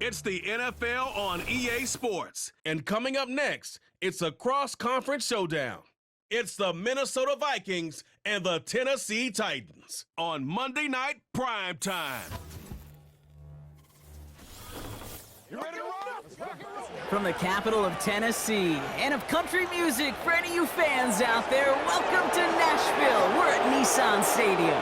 It's the NFL on EA Sports. And coming up next, it's a cross-conference showdown. It's the Minnesota Vikings and the Tennessee Titans on Monday Night Prime Time. You ready to roll? From the capital of Tennessee and of country music, for any of you fans out there, welcome to Nashville. We're at Nissan Stadium.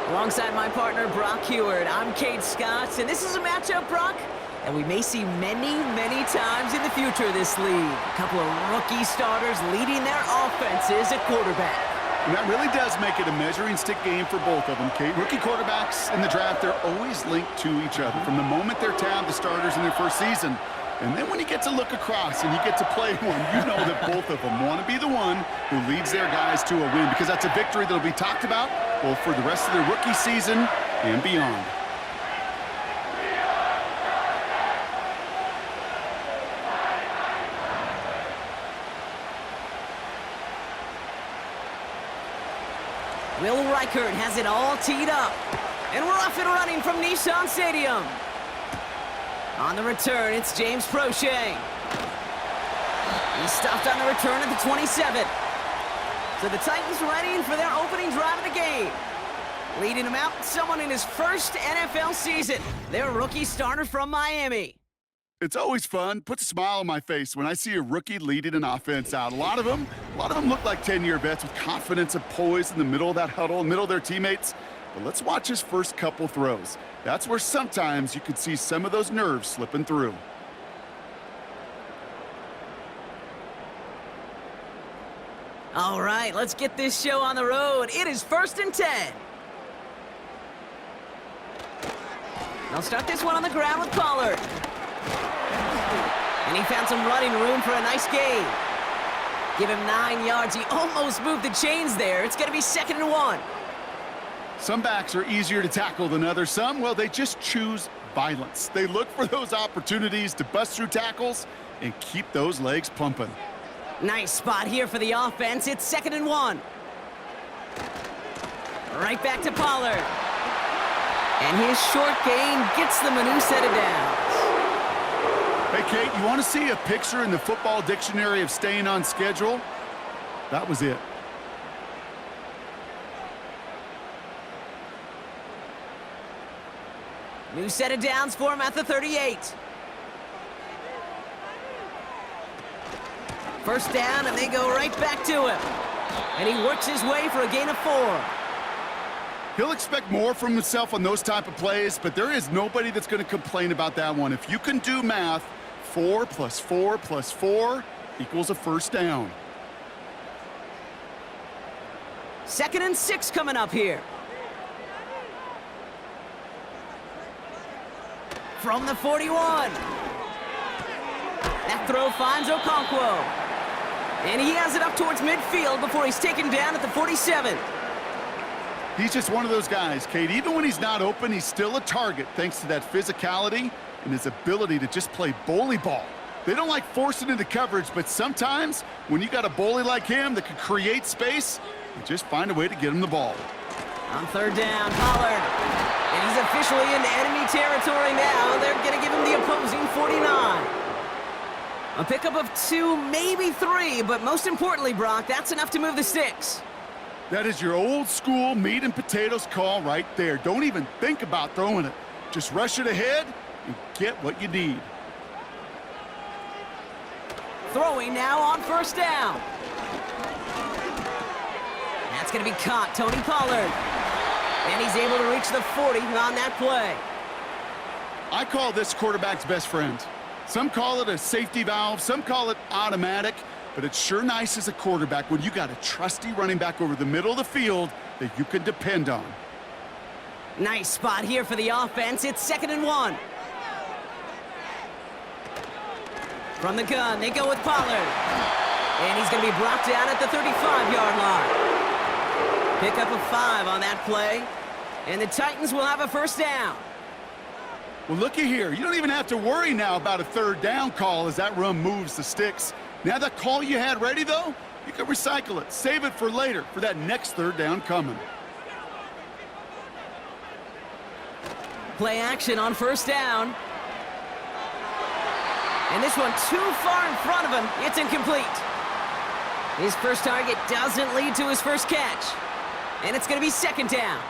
Alongside my partner, Brock Heward, I'm Kate Scott, and this is a matchup, Brock, that we may see many, many times in the future of this league. A couple of rookie starters leading their offenses at quarterback. And that really does make it a measuring stick game for both of them, Kate. Rookie quarterbacks in the draft, they're always linked to each other from the moment they're tabbed the starters in their first season. And then when you get to look across and you get to play one, you know that both of them want to be the one who leads their guys to a win, because that's a victory that will be talked about both for the rest of their rookie season and beyond. Will Reichert has it all teed up. And we're off and running from Nissan Stadium. On the return, it's James Prochet. He's stopped on the return at the 27. So the Titans ready for their opening drive of the game. Leading them out, someone in his first NFL season. Their rookie starter from Miami. It's always fun, puts a smile on my face when I see a rookie leading an offense out. A lot of them look like 10-year vets with confidence and poise in the middle of that huddle, in the middle of their teammates. But let's watch his first couple throws. That's where sometimes you could see some of those nerves slipping through. All right, let's get this show on the road. It is 1st and 10. They'll start this one on the ground with Pollard. And he found some running room for a nice gain. Give him 9 yards. He almost moved the chains there. It's going to be 2nd and 1. Some backs are easier to tackle than others. Some, well, they just choose violence. They look for those opportunities to bust through tackles and keep those legs pumping. Nice spot here for the offense. It's 2nd and 1. Right back to Pollard. And his short gain gets them a new set of downs. Hey, Kate, you want to see a picture in the football dictionary of staying on schedule? That was it. New set of downs for him at the 38. First down, and they go right back to him. And he works his way for a gain of 4. He'll expect more from himself on those type of plays, but there is nobody that's going to complain about that one. If you can do math, 4 plus 4 plus 4 equals a first down. 2nd and 6 coming up here. From the 41. That throw finds Okonkwo. And he has it up towards midfield before he's taken down at the 47. He's just one of those guys, Kate. Even when he's not open, he's still a target thanks to that physicality and his ability to just play bully ball. They don't like forcing into coverage, but sometimes when you got a bully like him that can create space, you just find a way to get him the ball. On 3rd down, Pollard. And he's officially into enemy territory now. They're going to give him the opposing 49. A pickup of 2, maybe 3, but most importantly, Brock, that's enough to move the sticks. That is your old school meat and potatoes call right there. Don't even think about throwing it. Just rush it ahead and get what you need. Throwing now on 1st down. That's going to be caught, Tony Pollard. And he's able to reach the 40 on that play. I call this quarterback's best friend. Some call it a safety valve, some call it automatic, but it's sure nice as a quarterback when you got a trusty running back over the middle of the field that you can depend on. Nice spot here for the offense. It's 2nd and 1. From the gun, they go with Pollard. And he's going to be brought down at the 35-yard line. Pickup of 5 on that play. And the Titans will have a 1st down. Well, looky here. You don't even have to worry now about a 3rd down call as that run moves the sticks. Now that call you had ready, though, you can recycle it. Save it for later, for that next 3rd down coming. Play action on 1st down. And this one too far in front of him. It's incomplete. His first target doesn't lead to his first catch. And it's going to be second down.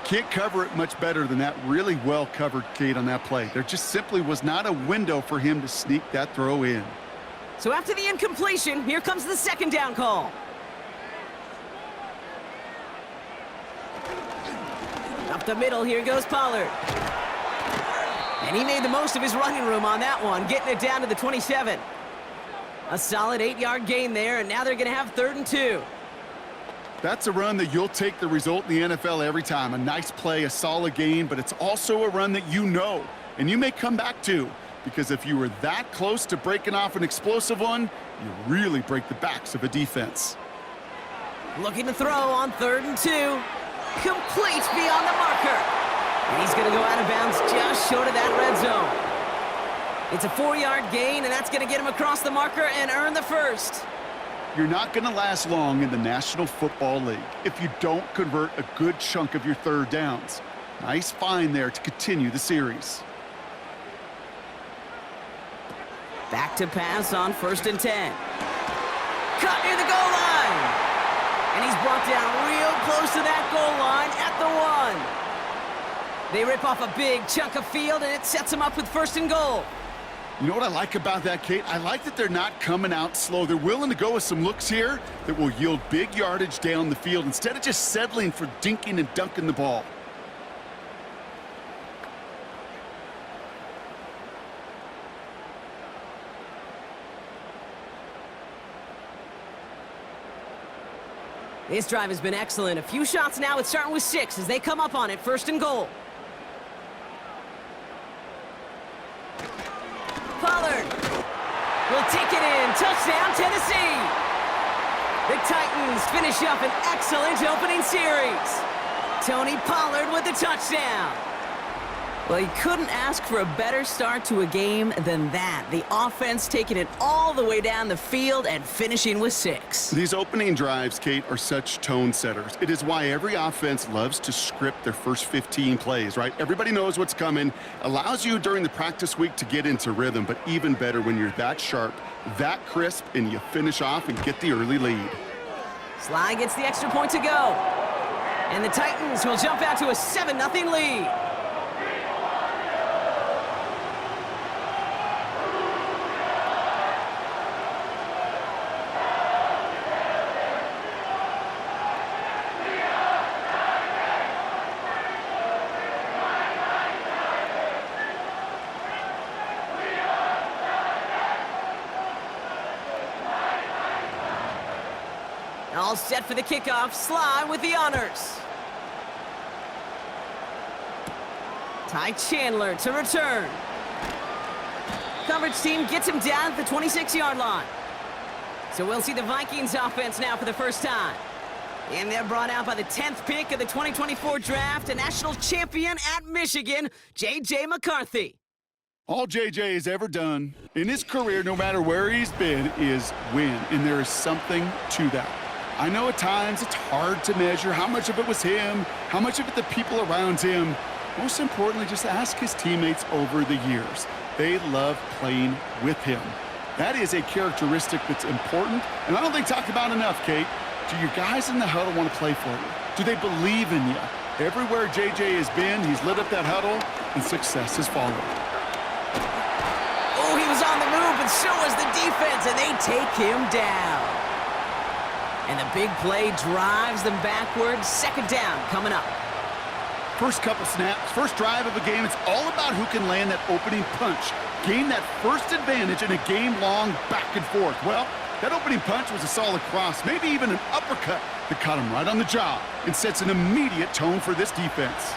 Can't cover it much better than that really well covered, Kate, on that play. There just simply was not a window for him to sneak that throw in. So after the incompletion, here comes the second down call. Up the middle, here goes Pollard. And he made the most of his running room on that one, getting it down to the 27. A solid 8-yard gain there, and now they're going to have 3rd and 2. That's a run that you'll take the result in the NFL every time. A nice play, a solid gain, but it's also a run that you know, and you may come back to, because if you were that close to breaking off an explosive one, you really break the backs of a defense. Looking to throw on 3rd and 2. Complete beyond the marker. And he's going to go out of bounds just short of that red zone. It's a 4-yard gain, and that's going to get him across the marker and earn the first. You're not going to last long in the National Football League if you don't convert a good chunk of your third downs. Nice find there to continue the series. Back to pass on 1st and 10. Cut near the goal line. And he's brought down real close to that goal line at the 1. They rip off a big chunk of field, and it sets them up with 1st and goal. You know what I like about that, Kate? I like that they're not coming out slow. They're willing to go with some looks here that will yield big yardage down the field instead of just settling for dinking and dunking the ball. This drive has been excellent. A few shots now. It's starting with 6 as they come up on it. 1st and goal. Pollard will take it in. Touchdown, Tennessee. The Titans finish up an excellent opening series. Tony Pollard with the touchdown. Well, you couldn't ask for a better start to a game than that. The offense taking it all the way down the field and finishing with 6. These opening drives, Kate, are such tone setters. It is why every offense loves to script their first 15 plays, right? Everybody knows what's coming. Allows you during the practice week to get into rhythm, but even better when you're that sharp, that crisp, and you finish off and get the early lead. Sly gets the extra point to go. And the Titans will jump out to a 7-0 lead. All set for the kickoff. Sly with the honors. Ty Chandler to return. Coverage team gets him down at the 26-yard line. So we'll see the Vikings offense now for the first time. And they're brought out by the 10th pick of the 2024 draft, a national champion at Michigan, J.J. McCarthy. All J.J. has ever done in his career, no matter where he's been, is win. And there is something to that. I know at times it's hard to measure how much of it was him, how much of it the people around him. Most importantly, just ask his teammates over the years. They love playing with him. That is a characteristic that's important, and I don't think talked about enough, Kate. Do your guys in the huddle want to play for you? Do they believe in you? Everywhere J.J. has been, he's lit up that huddle, and success has followed. Oh, he was on the move, and so was the defense, and they take him down. And the big play drives them backwards. Second down coming up. First couple snaps, first drive of a game, it's all about who can land that opening punch. Gain that first advantage in a game-long back and forth. Well, that opening punch was a solid cross, maybe even an uppercut that caught him right on the job and sets an immediate tone for this defense.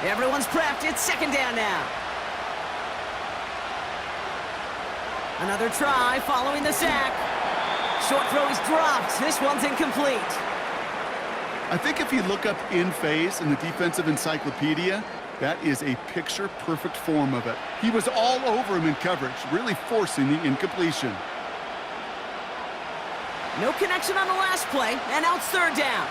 Everyone's prepped. It's second down now. Another try following the sack. Short throw is dropped. This one's incomplete. I think if you look up in phase in the defensive encyclopedia, that is a picture-perfect form of it. He was all over him in coverage, really forcing the incompletion. No connection on the last play, and now it's third down.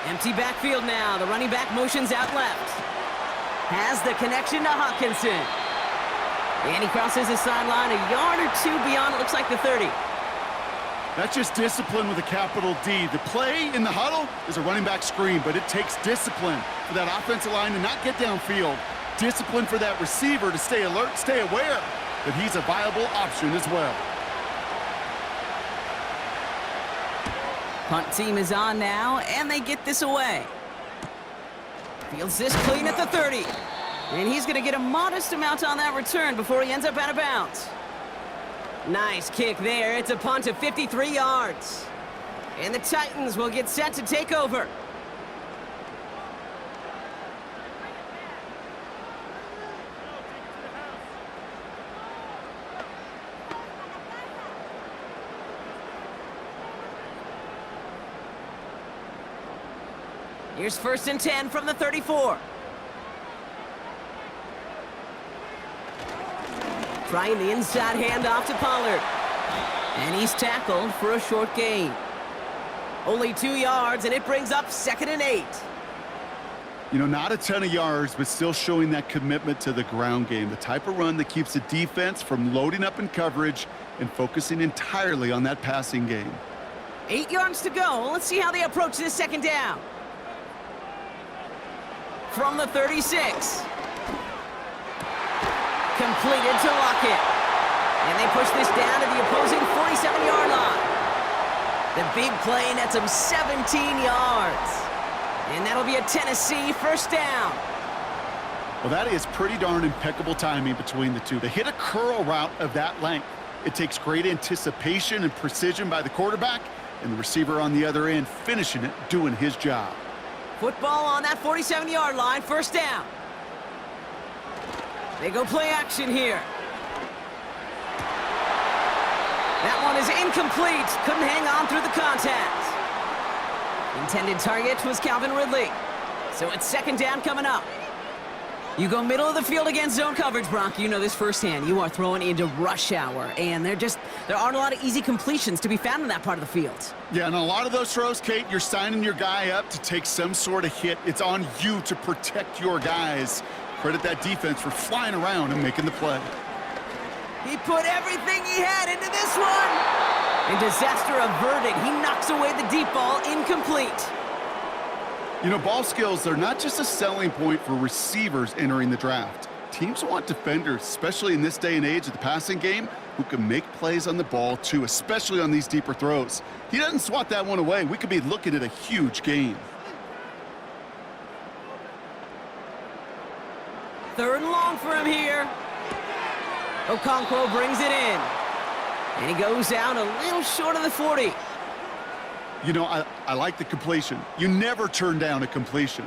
Empty backfield now. The running back motions out left. Has the connection to Hawkinson. And he crosses the sideline a yard or two beyond, it looks like the 30. That's just discipline with a capital D. The play in the huddle is a running back screen, but it takes discipline for that offensive line to not get downfield. Discipline for that receiver to stay alert, stay aware that he's a viable option as well. Punt team is on now, and they get this away. Fields this clean at the 30. And he's going to get a modest amount on that return before he ends up out of bounds. Nice kick there. It's a punt of 53 yards. And the Titans will get set to take over. Here's 1st and 10 from the 34. Trying the inside handoff to Pollard. And he's tackled for a short gain. Only 2 yards, and it brings up 2nd and 8. You know, not a ton of yards, but still showing that commitment to the ground game. The type of run that keeps the defense from loading up in coverage and focusing entirely on that passing game. 8 yards to go. Let's see how they approach this 2nd down. From the 36. Completed to Lockett. And they push this down to the opposing 47-yard line. The big play nets him 17 yards. And that'll be a Tennessee 1st down. Well, that is pretty darn impeccable timing between the two. To hit a curl route of that length, it takes great anticipation and precision by the quarterback, and the receiver on the other end finishing it, doing his job. Football on that 47-yard line, 1st down. They go play action here. That one is incomplete. Couldn't hang on through the contact. Intended target was Calvin Ridley. So it's 2nd down coming up. You go middle of the field against zone coverage, Brock. You know this firsthand. You are throwing into rush hour, and there aren't a lot of easy completions to be found in that part of the field. Yeah, and a lot of those throws, Kate, you're signing your guy up to take some sort of hit. It's on you to protect your guys. Credit that defense for flying around and making the play. He put everything he had into this one. And disaster averted. He knocks away the deep ball, incomplete. You know, ball skills, they're not just a selling point for receivers entering the draft. Teams want defenders, especially in this day and age of the passing game, who can make plays on the ball too, especially on these deeper throws. He doesn't swat that one away. We could be looking at a huge game. 3rd and long for him here. Okonkwo brings it in. And he goes out a little short of the 40. You know, I like the completion. You never turn down a completion.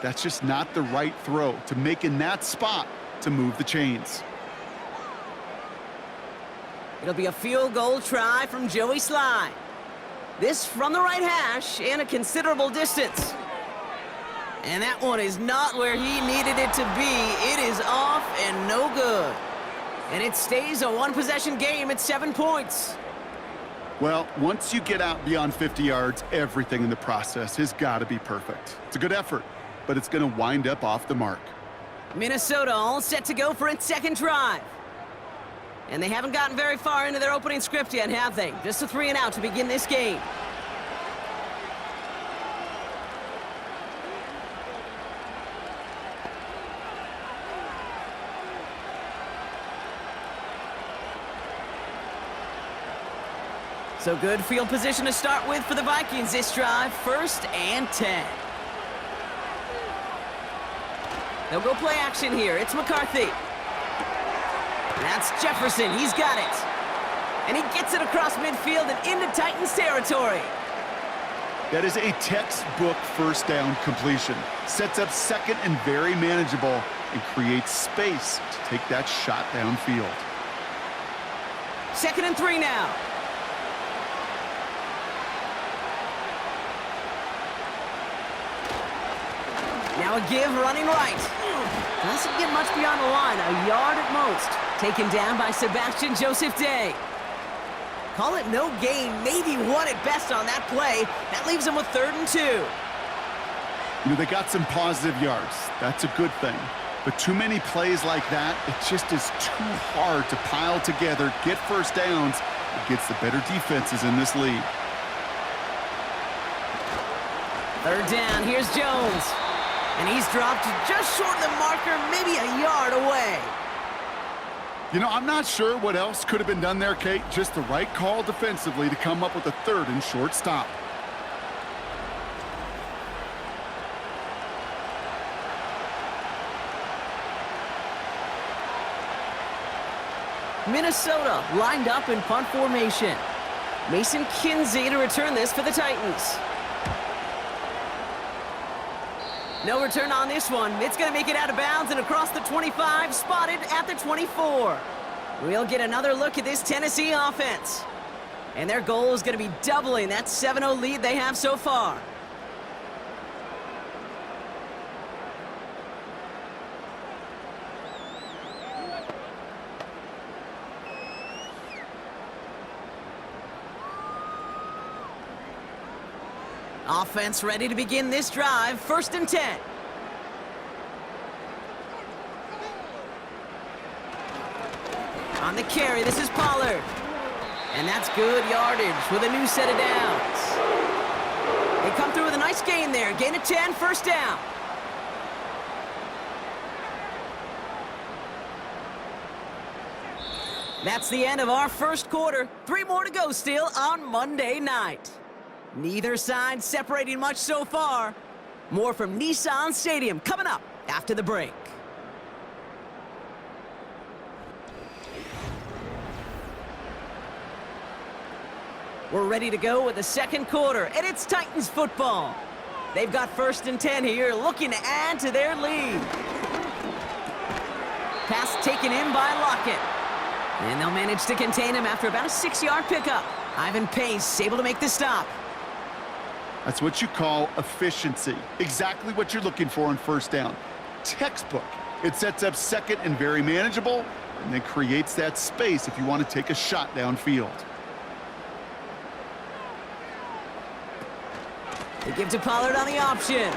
That's just not the right throw to make in that spot to move the chains. It'll be a field goal try from Joey Sly. This from the right hash and a considerable distance. And that one is not where he needed it to be. It is off and no good. And it stays a one-possession game at 7 points. Well, once you get out beyond 50 yards, everything in the process has got to be perfect. It's a good effort, but it's going to wind up off the mark. Minnesota all set to go for its 2nd drive. And they haven't gotten very far into their opening script yet, have they? Just a 3 and out to begin this game. So good field position to start with for the Vikings this drive. 1st and 10. They'll go play action here. It's McCarthy. That's Jefferson. He's got it. And he gets it across midfield and into Titans territory. That is a textbook 1st down completion. Sets up 2nd and very manageable and creates space to take that shot downfield. 2nd and 3 now. Now a give running right. Doesn't get much beyond the line, a yard at most. Taken down by Sebastian Joseph Day. Call it no gain, maybe 1 at best on that play. That leaves them with 3rd and 2. You know, they got some positive yards. That's a good thing. But too many plays like that, it just is too hard to pile together, get first downs against the better defenses in this league. Third down, here's Jones. And he's dropped just short of the marker, maybe a yard away. You know, I'm not sure what else could have been done there, Kate. Just the right call defensively to come up with a third and short stop. Minnesota lined up in punt formation. Mason Kinsey to return this for the Titans. No return on this one. It's going to make it out of bounds and across the 25, spotted at the 24. We'll get another look at this Tennessee offense. And their goal is going to be doubling that 7-0 lead they have so far. Offense ready to begin this drive. 1st and 10. On the carry, this is Pollard. And that's good yardage with a new set of downs. They come through with a nice gain there. Gain of 10, 1st down. That's the end of our 1st quarter. 3 more to go still on Monday night. Neither side separating much so far. More from Nissan Stadium coming up after the break. We're ready to go with the 2nd quarter, and it's Titans football. They've got 1st and 10 here, looking to add to their lead. Pass taken in by Lockett. And they'll manage to contain him after about a 6-yard pickup. Ivan Pace able to make the stop. That's what you call efficiency. Exactly what you're looking for on 1st down. Textbook. It sets up 2nd and very manageable, and then creates that space if you want to take a shot downfield. They give to Pollard on the option.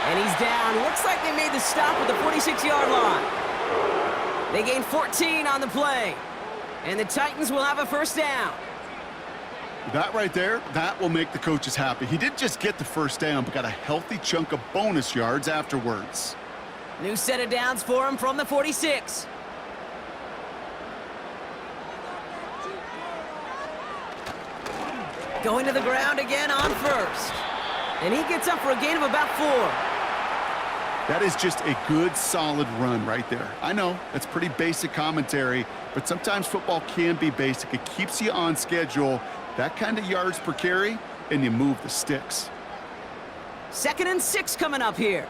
And he's down. Looks like they made the stop at the 46-yard line. They gain 14 on the play. And the Titans will have a 1st down. That right there, that will make the coaches happy. He didn't just get the 1st down, but got a healthy chunk of bonus yards afterwards. New set of downs for him from the 46. Going to the ground again on 1st. And he gets up for a gain of about 4. That is just a good, solid run right there. I know, that's pretty basic commentary, but sometimes football can be basic. It keeps you on schedule. That kind of yards per carry, and you move the sticks. 2nd and 6 coming up here.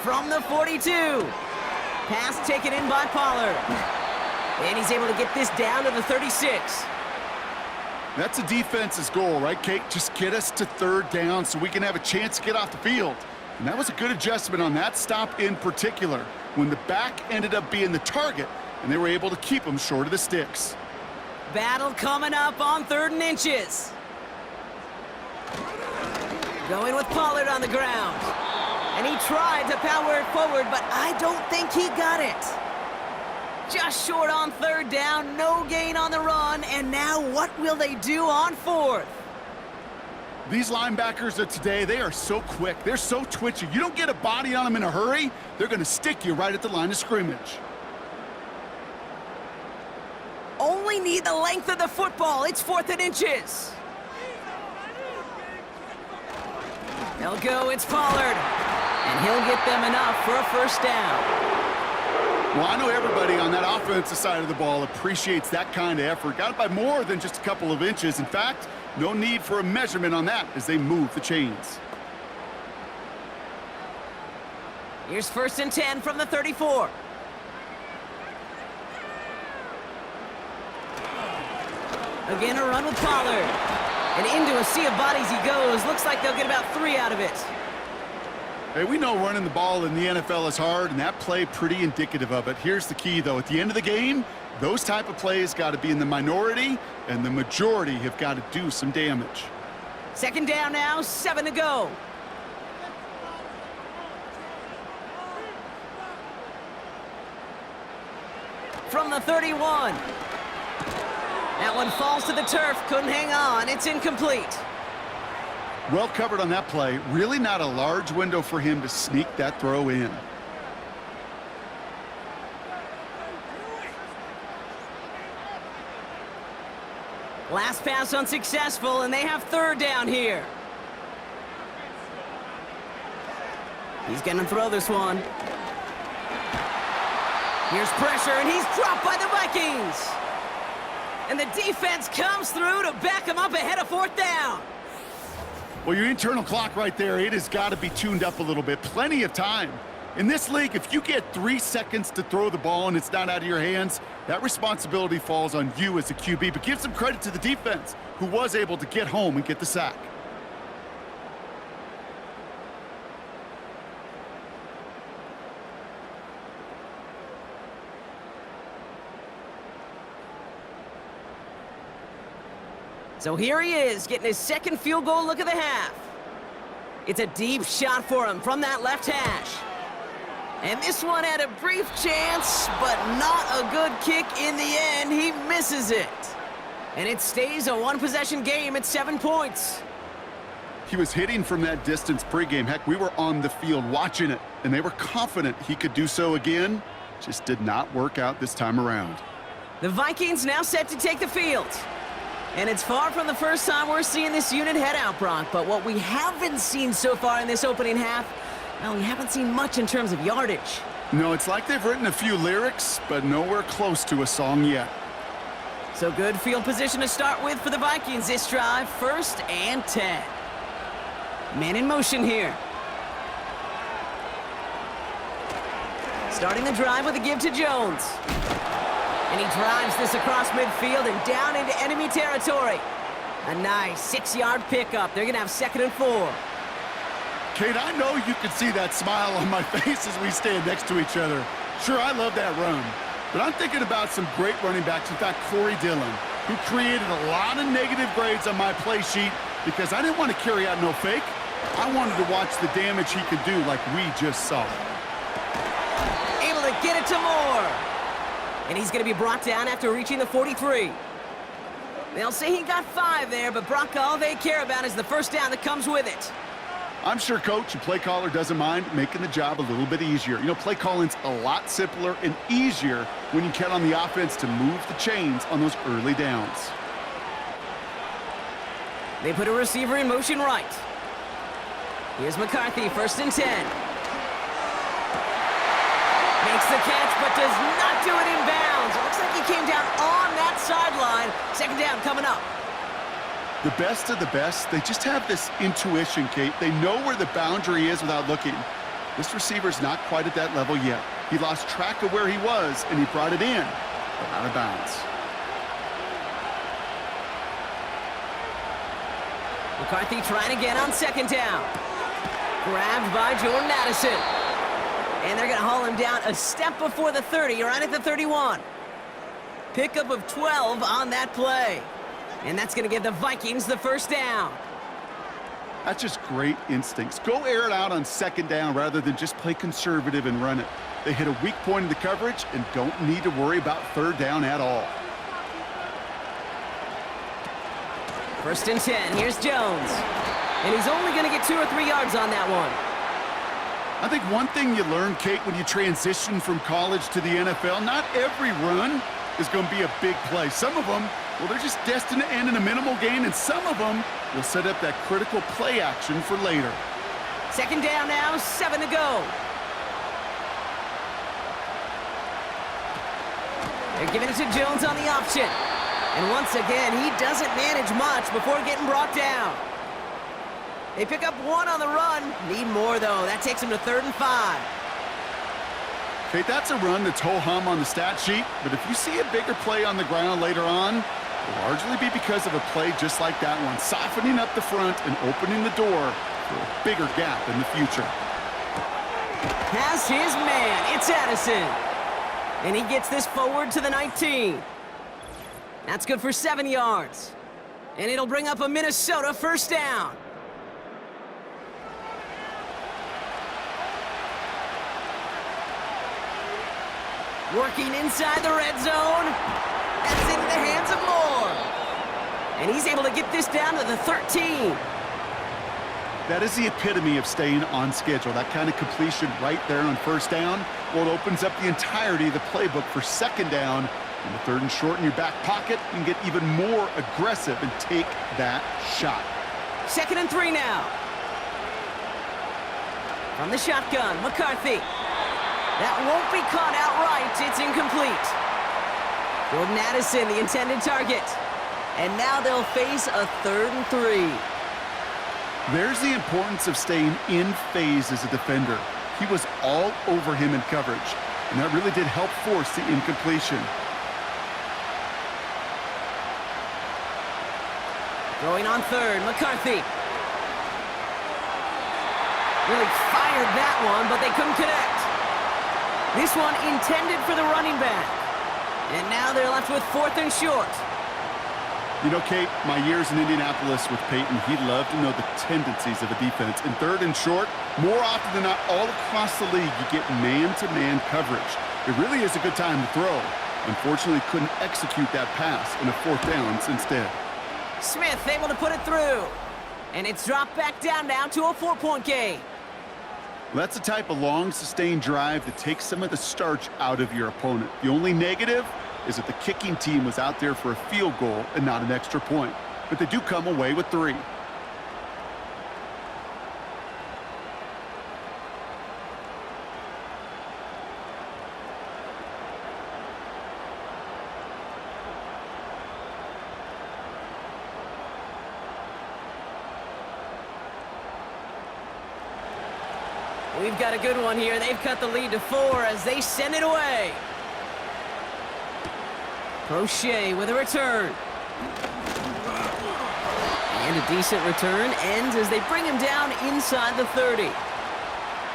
From the 42. Pass taken in by Pollard. And he's able to get this down to the 36. That's a defense's goal, right, Kate? Just get us to 3rd down so we can have a chance to get off the field. And that was a good adjustment on that stop in particular, when the back ended up being the target, and they were able to keep him short of the sticks. Battle coming up on 3rd and inches. Going with Pollard on the ground. And he tried to power it forward, but I don't think he got it. Just short on 3rd down, no gain on the run, and now what will they do on 4th? These linebackers of today, they are so quick. They're so twitchy. You don't get a body on them in a hurry, they're going to stick you right at the line of scrimmage. Only need the length of the football. It's 4th and inches. They'll go, it's Pollard. And he'll get them enough for a 1st down. Well, I know everybody on that offensive side of the ball appreciates that kind of effort. Got it by more than just a couple of inches. In fact, no need for a measurement on that as they move the chains. Here's 1st and 10 from the 34. Again, a run with Pollard. And into a sea of bodies he goes. Looks like they'll get about 3 out of it. Hey, we know running the ball in the NFL is hard, and that play pretty indicative of it. Here's the key, though. At the end of the game, Those type of plays got to be in the minority, and the majority have got to do some damage. Second down now, 7 to go. From the 31. That one falls to the turf, couldn't hang on, it's incomplete. Well covered on that play. Really not a large window for him to sneak that throw in. Last pass unsuccessful, and they have third down here. He's gonna throw this one. Here's pressure, and he's dropped by the Vikings. And the defense comes through to back him up ahead of fourth down. Well, your internal clock right there, it has got to be tuned up a little bit. Plenty of time. In this league, if you get 3 seconds to throw the ball and it's not out of your hands, that responsibility falls on you as a QB. But give some credit to the defense, who was able to get home and get the sack. So here he is, getting his second field goal look of the half. It's a deep shot for him from that left hash. And this one had a brief chance, but not a good kick in the end. He misses it. And it stays a one-possession game at 7 points. He was hitting from that distance pregame. Heck, we were on the field watching it, and they were confident he could do so again. Just did not work out this time around. The Vikings now set to take the field. And it's far from the first time we're seeing this unit head out, Brock. But what we haven't seen so far in this opening half, well, we haven't seen much in terms of yardage. No, it's like they've written a few lyrics, but nowhere close to a song yet. So good field position to start with for the Vikings this drive. 1st and 10. Man in motion here. Starting the drive with a give to Jones. And he drives this across midfield and down into enemy territory. A nice 6-yard pickup. They're going to have 2nd and 4. Kate, I know you can see that smile on my face as we stand next to each other. Sure, I love that run. But I'm thinking about some great running backs. In fact, Corey Dillon, who created a lot of negative grades on my play sheet because I didn't want to carry out no fake. I wanted to watch the damage he could do like we just saw. Able to get it to Moore. And he's going to be brought down after reaching the 43. They'll say he got 5 there, but Brock, all they care about is the first down that comes with it. I'm sure coach and play caller doesn't mind making the job a little bit easier. You know, play calling's a lot simpler and easier when you count on the offense to move the chains on those early downs. They put a receiver in motion right. Here's McCarthy, 1st and 10. Makes the catch, but does not do it in bounds. It looks like he came down on that sideline. 2nd down coming up. The best of the best, they just have this intuition, Kate. They know where the boundary is without looking. This receiver's not quite at that level yet. He lost track of where he was, and he brought it in, but out of bounds. McCarthy trying again on 2nd down. Grabbed by Jordan Addison. And they're going to haul him down a step before the 30, right at the 31. Pickup of 12 on that play. And that's going to give the Vikings the 1st down. That's just great instincts. Go air it out on 2nd down rather than just play conservative and run it. They hit a weak point in the coverage and don't need to worry about 3rd down at all. 1st and 10. Here's Jones. And he's only going to get 2 or 3 yards on that one. I think one thing you learn, Kate, when you transition from college to the NFL, not every run is going to be a big play. Some of them, well, they're just destined to end in a minimal gain, and some of them will set up that critical play action for later. 2nd down now, 7 to go. They're giving it to Jones on the option. And once again, he doesn't manage much before getting brought down. They pick up 1 on the run. Need more, though. That takes him to 3rd and 5. Kate, that's a run that's ho-hum on the stat sheet, but if you see a bigger play on the ground later on, it'll largely be because of a play just like that one, softening up the front and opening the door for a bigger gap in the future. Has his man. It's Addison. And he gets this forward to the 19. That's good for 7 yards. And it'll bring up a Minnesota first down. Working inside the red zone. That's into the hands of Moore. And he's able to get this down to the 13. That is the epitome of staying on schedule. That kind of completion right there on first down. Well, it opens up the entirety of the playbook for second down. And the 3rd and short in your back pocket, you can get even more aggressive and take that shot. 2nd and 3 now. From the shotgun, McCarthy. That won't be caught outright. It's incomplete. Jordan Addison, the intended target. And now they'll face a 3rd and 3. There's the importance of staying in phase as a defender. He was all over him in coverage, and that really did help force the incompletion. Throwing on 3rd, McCarthy. Really fired that one, but they couldn't connect. This one intended for the running back. And now they're left with 4th and short. You know, Kate, my years in Indianapolis with Peyton, he loved to know the tendencies of a defense. In 3rd and short, more often than not, all across the league, you get man-to-man coverage. It really is a good time to throw. Unfortunately, couldn't execute that pass in a 4th down instead. Smith able to put it through. And it's dropped back down now to a 4-point game. Well, that's the type of long, sustained drive that takes some of the starch out of your opponent. The only negative is that the kicking team was out there for a field goal and not an extra point. But they do come away with 3. We've got a good one here. They've cut the lead to 4 as they send it away. Crochet with a return. And a decent return ends as they bring him down inside the 30.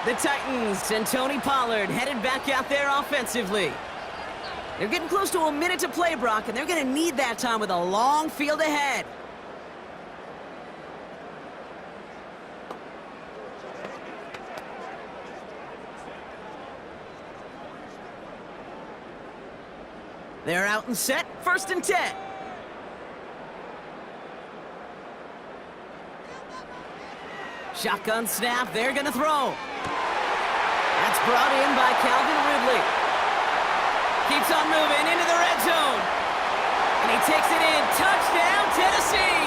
The Titans and Tony Pollard headed back out there offensively. They're getting close to a minute to play, Brock, and they're going to need that time with a long field ahead. They're out and set, 1st and 10. Shotgun snap, they're gonna throw. That's brought in by Calvin Ridley. Keeps on moving into the red zone. And he takes it in, touchdown Tennessee!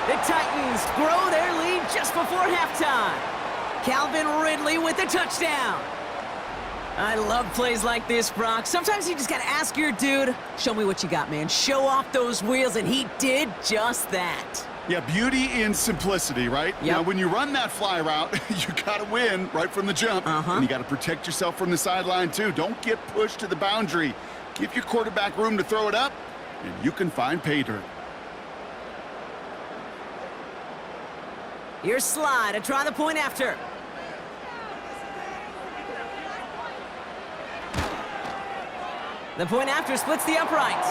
The Titans grow their lead just before halftime. Calvin Ridley with the touchdown. I love plays like this, Brock. Sometimes you just gotta ask your dude, show me what you got, man. Show off those wheels, and he did just that. Yeah, beauty in simplicity, right? Yep. Now, when you run that fly route, you gotta win right from the jump. And you gotta protect yourself from the sideline, too. Don't get pushed to the boundary. Give your quarterback room to throw it up, and you can find pay dirt. Here's Slide to try the point after. The point after splits the uprights.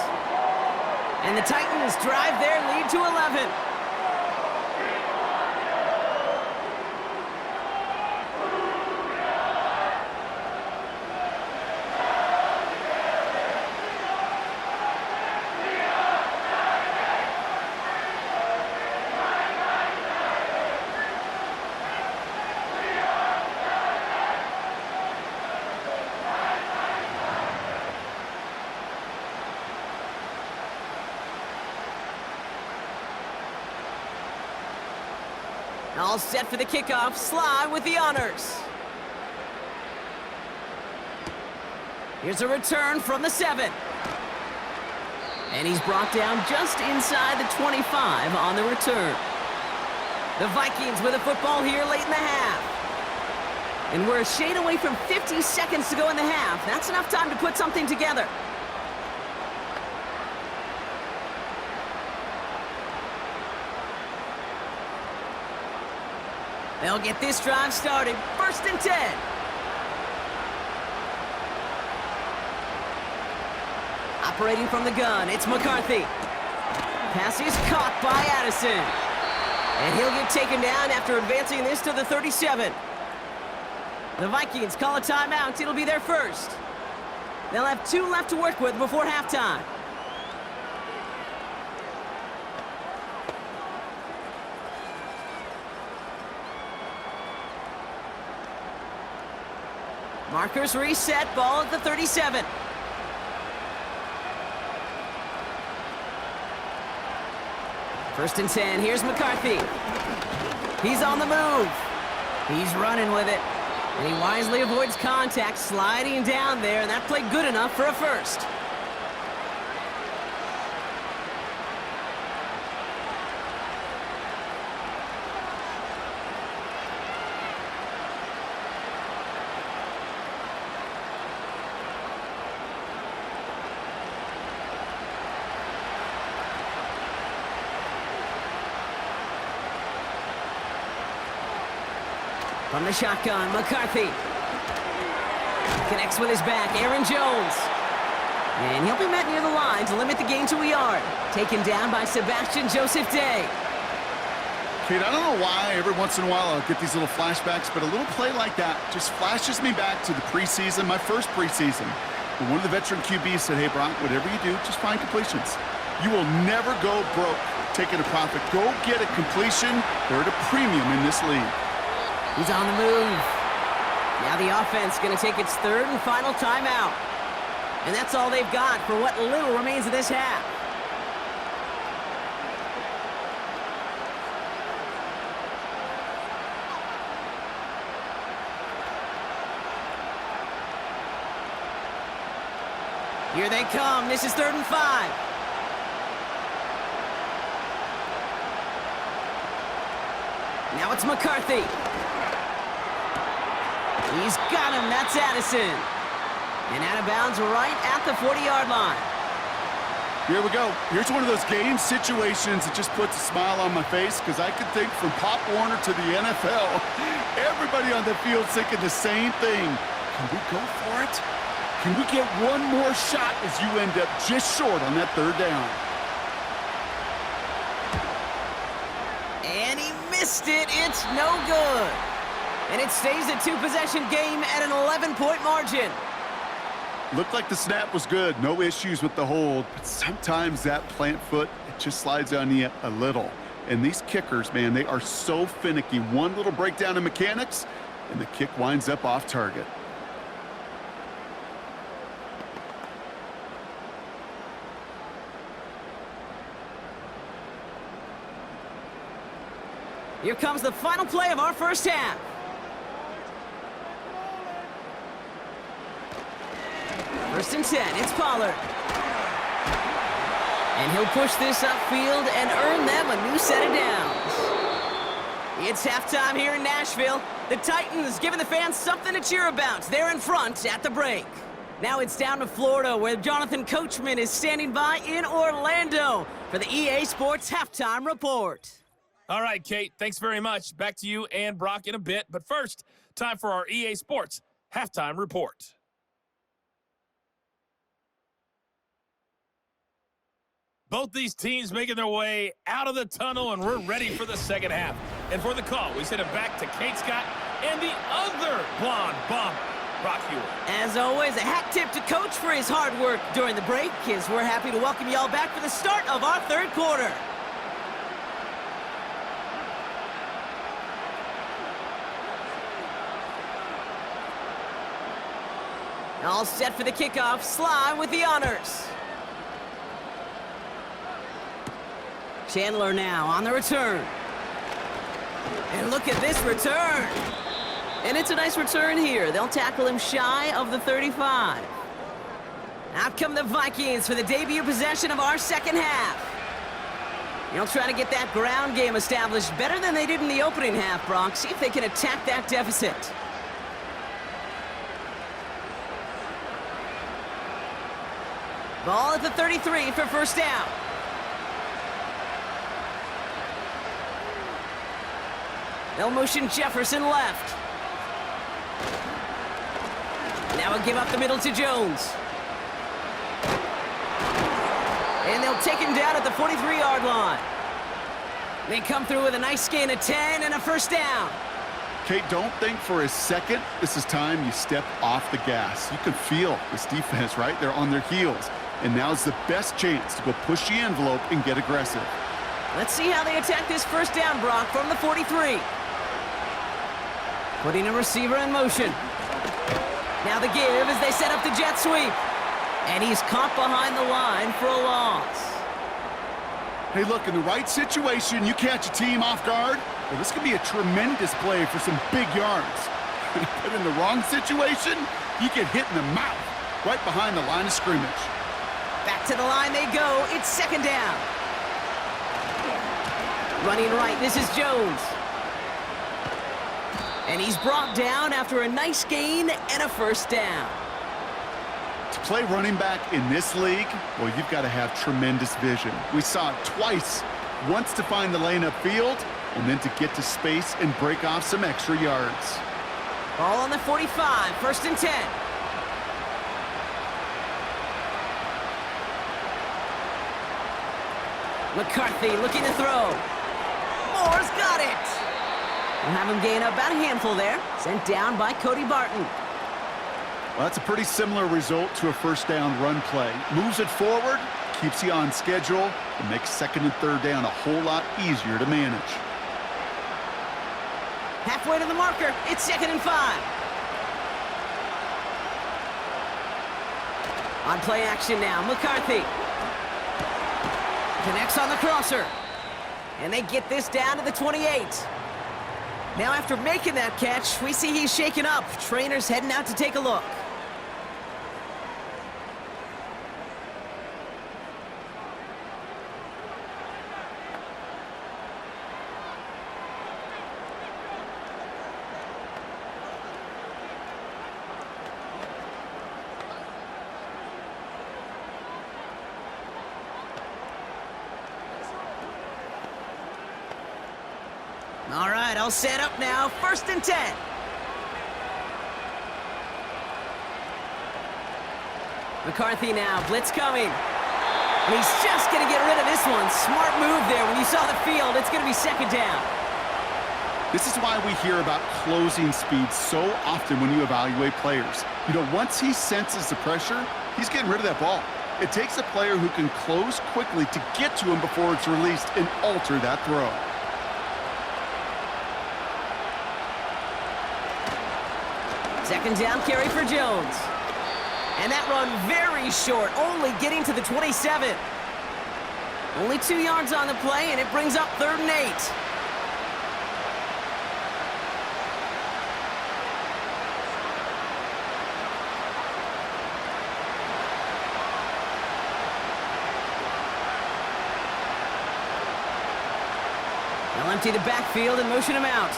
And the Titans drive their lead to 11. All set for the kickoff. Sly with the honors. Here's a return from the 7. And he's brought down just inside the 25 on the return. The Vikings with a football here late in the half. And we're a shade away from 50 seconds to go in the half. That's enough time to put something together. They'll get this drive started. 1st and 10. Operating from the gun, it's McCarthy. Pass is caught by Addison. And he'll get taken down after advancing this to the 37. The Vikings call a timeout. It'll be their first. They'll have 2 left to work with before halftime. Markers reset, ball at the 37. First and 10, here's McCarthy. He's on the move. He's running with it. And he wisely avoids contact, sliding down there, and that played good enough for a first. From the shotgun, McCarthy. Connects with his back, Aaron Jones. And he'll be met near the line to limit the gain to a yard. Taken down by Sebastian Joseph Day. Kate, I don't know why every once in a while I'll get these little flashbacks, but a little play like that just flashes me back to the preseason, my first preseason. And one of the veteran QBs said, hey, Brock, whatever you do, just find completions. You will never go broke taking a profit. Go get a completion. They're at a premium in this league. He's on the move. Now the offense going to take its 3rd and final timeout. And that's all they've got for what little remains of this half. Here they come. This is 3rd and 5. Now it's McCarthy. He's got him. That's Addison. And out of bounds right at the 40-yard line. Here we go. Here's one of those game situations that just puts a smile on my face because I can think from Pop Warner to the NFL, everybody on the field thinking the same thing. Can we go for it? Can we get one more shot as you end up just short on that 3rd down? And he missed it. It's no good. And it stays a 2-possession game at an 11-point margin. Looked like the snap was good. No issues with the hold. But sometimes that plant foot, it just slides on you a little. And these kickers, man, they are so finicky. One little breakdown in mechanics, and the kick winds up off target. Here comes the final play of our first half. First and 10, it's Pollard. And he'll push this upfield and earn them a new set of downs. It's halftime here in Nashville. The Titans giving the fans something to cheer about. They're in front at the break. Now it's down to Florida, where Jonathan Coachman is standing by in Orlando for the EA Sports Halftime Report. All right, Kate, thanks very much. Back to you and Brock in a bit. But first, time for our EA Sports Halftime Report. Both these teams making their way out of the tunnel, and we're ready for the second half. And for the call, we send it back to Kate Scott and the other blonde bomber, Brock Hewitt. As always, a hat tip to Coach for his hard work during the break, as we're happy to welcome y'all back for the start of our 3rd quarter. All set for the kickoff. Sly with the honors. Chandler now on the return. And look at this return. And it's a nice return here. They'll tackle him shy of the 35. Out come the Vikings for the debut possession of our second half. They'll try to get that ground game established better than they did in the opening half, Brock. See if they can attack that deficit. Ball at the 33 for first down. They'll motion Jefferson left. Now a give up the middle to Jones. And they'll take him down at the 43-yard line. They come through with a nice gain of 10 and a first down. Kate, don't think for a second this is time you step off the gas. You can feel this defense, right? They're on their heels. And now's the best chance to go push the envelope and get aggressive. Let's see how they attack this first down, Brock, from the 43. Putting a receiver in motion. Now the give as they set up the jet sweep. And he's caught behind the line for a loss. Hey, look, in the right situation, you catch a team off guard. Well, this could be a tremendous play for some big yards. But in the wrong situation, you get hit in the mouth right behind the line of scrimmage. Back to the line they go. It's second down. Running right, this is Jones. And he's brought down after a nice gain and a first down. To play running back in this league, well, you've got to have tremendous vision. We saw it twice, once to find the lane upfield, and then to get to space and break off some extra yards. Ball on the 45, first and 10. McCarthy looking to throw. Moore's got it. We'll have him gain about a handful there. Sent down by Cody Barton. Well, that's a pretty similar result to a first down run play. Moves it forward, keeps you on schedule, and makes second and third down a whole lot easier to manage. Halfway to the marker, it's second and 5. On play action now, McCarthy. Connects on the crosser. And they get this down to the 28. Now after making that catch, we see he's shaken up. Trainer's heading out to take a look. All right, all set up now. First and 10. McCarthy now, blitz coming. And he's just going to get rid of this one. Smart move there. When you saw the field, it's going to be second down. This is why we hear about closing speed so often when you evaluate players. You know, once he senses the pressure, he's getting rid of that ball. It takes a player who can close quickly to get to him before it's released and alter that throw. Second down carry for Jones. And that run very short, only getting to the 27. Only 2 yards on the play, and it brings up third and 8. They'll empty the backfield and motion him out.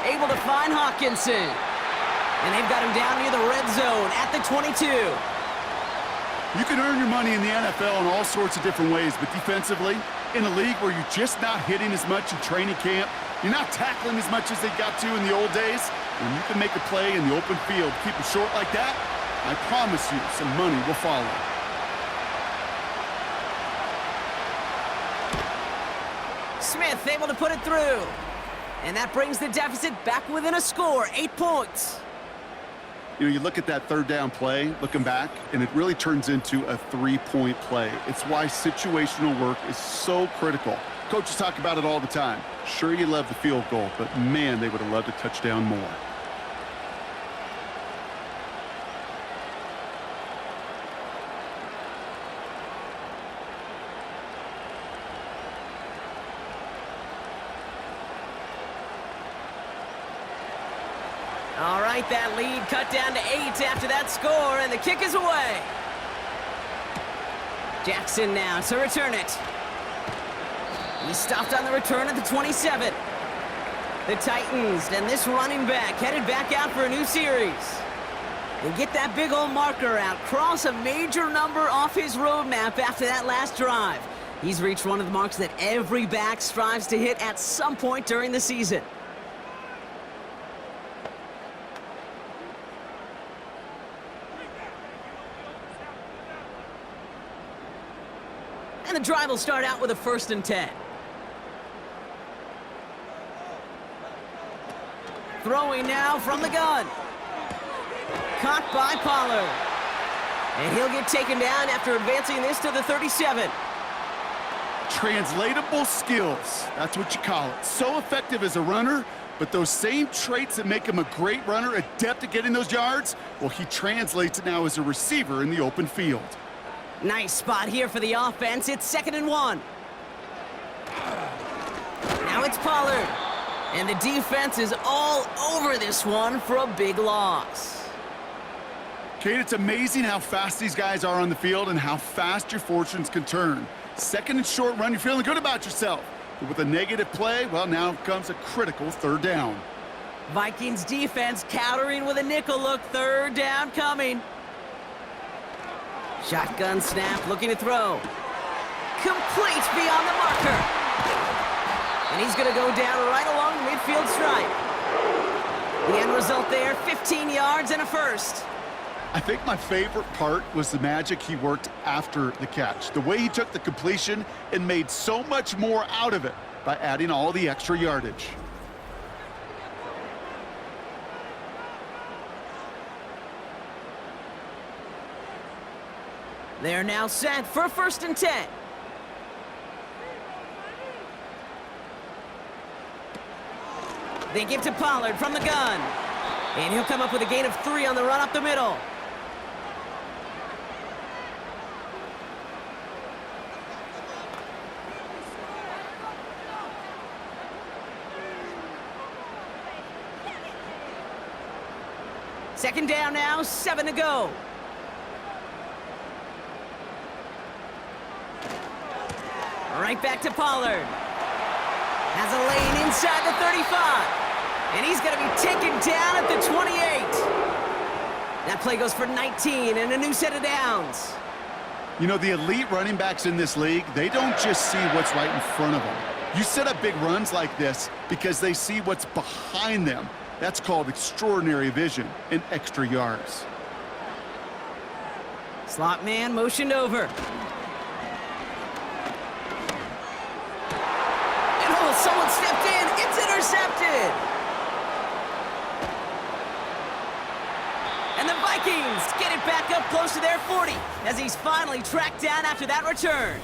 Able to find Hawkinson. And they've got him down near the red zone at the 22. You can earn your money in the NFL in all sorts of different ways, but defensively, in a league where you're just not hitting as much in training camp, you're not tackling as much as they got to in the old days, when you can make a play in the open field, keep it short like that, I promise you some money will follow. Smith able to put it through. And that brings the deficit back within a score, 8 points. You know, you look at that third down play, looking back, and it really turns into a 3-point play. It's why situational work is so critical. Coaches talk about it all the time. Sure, you love the field goal, but man, they would have loved a touchdown more. All right, that lead cut down to 8 after that score, and the kick is away. Jackson now to return it. He stopped on the return at the 27. The Titans and this running back headed back out for a new series. And get that big old marker out. Cross a major number off his roadmap after that last drive. He's reached one of the marks that every back strives to hit at some point during the season. And the drive will start out with a 1st and 10. Throwing now from the gun. Caught by Pollard. And he'll get taken down after advancing this to the 37. Translatable skills, that's what you call it. So effective as a runner, but those same traits that make him a great runner, adept at getting those yards, well, he translates it now as a receiver in the open field. Nice spot here for the offense. It's 2nd and 1. Now it's Pollard. And the defense is all over this one for a big loss. Kate, it's amazing how fast these guys are on the field and how fast your fortunes can turn. 2nd and short run, you're feeling good about yourself. But with a negative play, well, now comes a critical 3rd down. Vikings defense countering with a nickel look. 3rd down coming. Shotgun snap, looking to throw. Complete beyond the marker. And he's going to go down right along the midfield stripe. The end result there, 15 yards and a 1st. I think my favorite part was the magic he worked after the catch. The way he took the completion and made so much more out of it by adding all the extra yardage. They're now set for 1st and 10. They give to Pollard from the gun. And he'll come up with a gain of 3 on the run up the middle. Second down now, 7 to go. Right back to Pollard. Has a lane inside the 35. And he's going to be taken down at the 28. That play goes for 19 and a new set of downs. You know, the elite running backs in this league, they don't just see what's right in front of them. You set up big runs like this because they see what's behind them. That's called extraordinary vision and extra yards. Slot man motioned over. And oh, someone stepped in. It's intercepted. And the Vikings get it back up close to their 40 as he's finally tracked down after that return.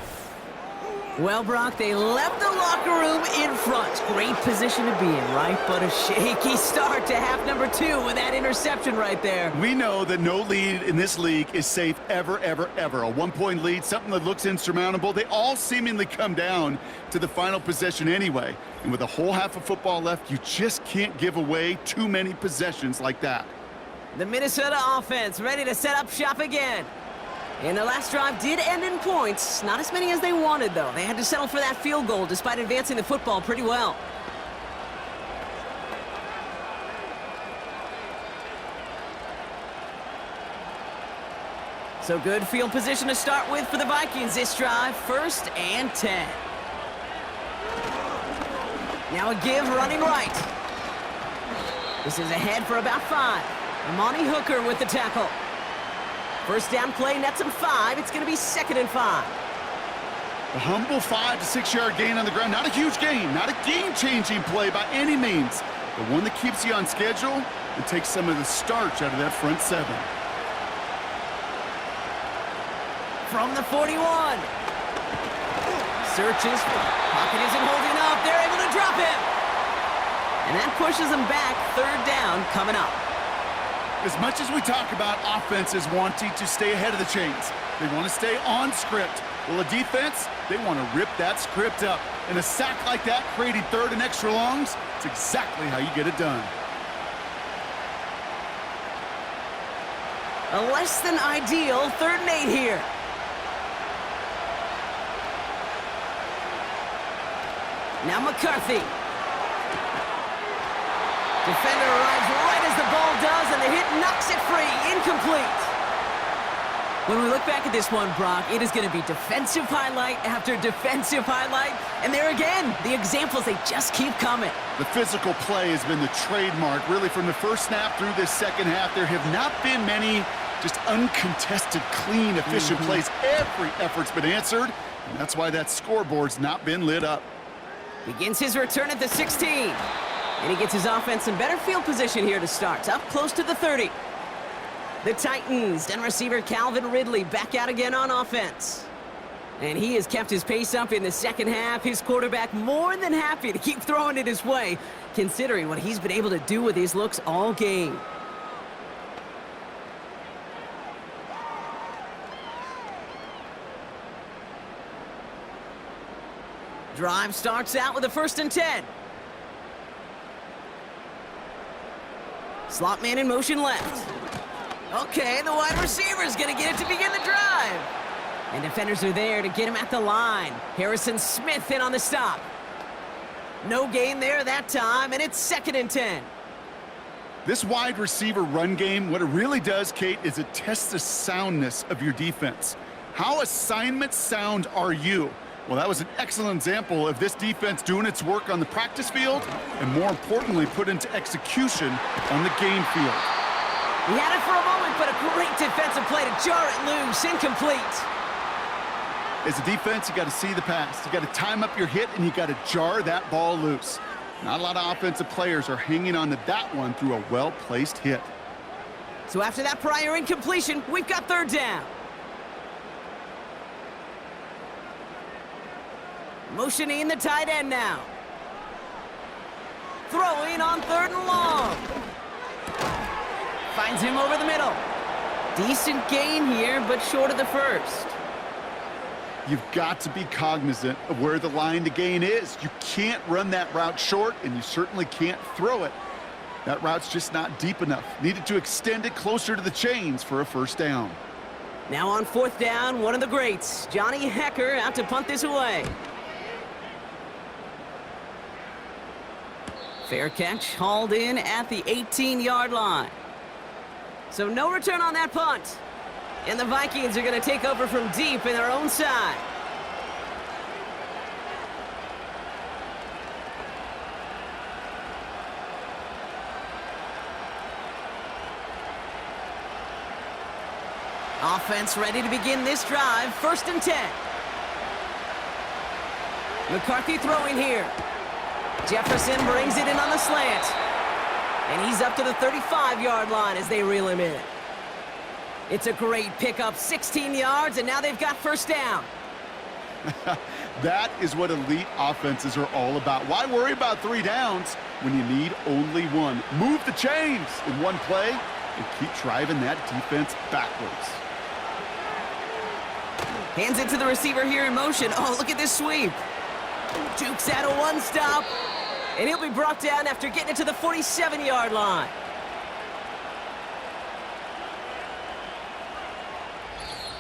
Well, Brock, they left the locker room in front. Great position to be in, right? But a shaky start to half number 2 with that interception right there. We know that no lead in this league is safe ever, ever, ever. A 1-point lead, something that looks insurmountable. They all seemingly come down to the final possession anyway. And with a whole half of football left, you just can't give away too many possessions like that. The Minnesota offense ready to set up shop again. And the last drive did end in points. Not as many as they wanted, though. They had to settle for that field goal despite advancing the football pretty well. So good field position to start with for the Vikings this drive. 1st and 10. Now a give running right. This is ahead for about 5. Amani Hooker with the tackle. First down play nets him 5. It's going to be 2nd and 5. A humble 5 to 6 yard gain on the ground. Not a huge gain, not a game-changing play by any means, but one that keeps you on schedule and takes some of the starch out of that front 7. From the 41. Searches. Pocket isn't holding up. They're able to drop him. And that pushes him back. 3rd down coming up. As much as we talk about offenses wanting to stay ahead of the chains, they want to stay on script. Well, a defense, they want to rip that script up. And a sack like that, creating 3rd and extra longs, it's exactly how you get it done. A less than ideal 3rd and 8 here. Now McCarthy. Defender arrives right as the ball does, and the hit knocks it free. Incomplete. When we look back at this one, Brock, it is going to be defensive highlight after defensive highlight. And there again, the examples, they just keep coming. The physical play has been the trademark, really, from the first snap through this second half. There have not been many just uncontested, clean, efficient plays. Every effort's been answered. And that's why that scoreboard's not been lit up. Begins his return at the 16. And he gets his offense in better field position here to start. Up close to the 30. The Titans and receiver Calvin Ridley back out again on offense. And he has kept his pace up in the second half. His quarterback more than happy to keep throwing it his way, considering what he's been able to do with his looks all game. Drive starts out with a 1st and 10. Slot man in motion left. Okay, the wide receiver is going to get it to begin the drive. And defenders are there to get him at the line. Harrison Smith in on the stop. No gain there that time, and it's 2nd and 10. This wide receiver run game, what it really does, Kate, is it tests the soundness of your defense. How assignment sound are you? Well, that was an excellent example of this defense doing its work on the practice field and, more importantly, put into execution on the game field. He had it for a moment, but a great defensive play to jar it loose. Incomplete. As a defense, you got to see the pass. You got to time up your hit, and you got to jar that ball loose. Not a lot of offensive players are hanging on to that one through a well-placed hit. So after that prior incompletion, we've got 3rd down. Motioning the tight end now. Throwing on 3rd and long. Finds him over the middle. Decent gain here, but short of the 1st. You've got to be cognizant of where the line to gain is. You can't run that route short, and you certainly can't throw it. That route's just not deep enough. Needed to extend it closer to the chains for a 1st down. Now on 4th down, one of the greats, Johnny Hecker, out to punt this away. Fair catch, hauled in at the 18-yard line. So no return on that punt. And the Vikings are going to take over from deep in their own side. Offense ready to begin this drive. 1st and 10. McCarthy throwing here. Jefferson brings it in on the slant. And he's up to the 35-yard line as they reel him in. It's a great pickup, 16 yards, and now they've got 1st down. That is what elite offenses are all about. Why worry about 3 downs when you need only 1? Move the chains in one play and keep driving that defense backwards. Hands it to the receiver here in motion. Oh, look at this sweep. Jukes out a 1-stop, and he'll be brought down after getting it to the 47-yard line.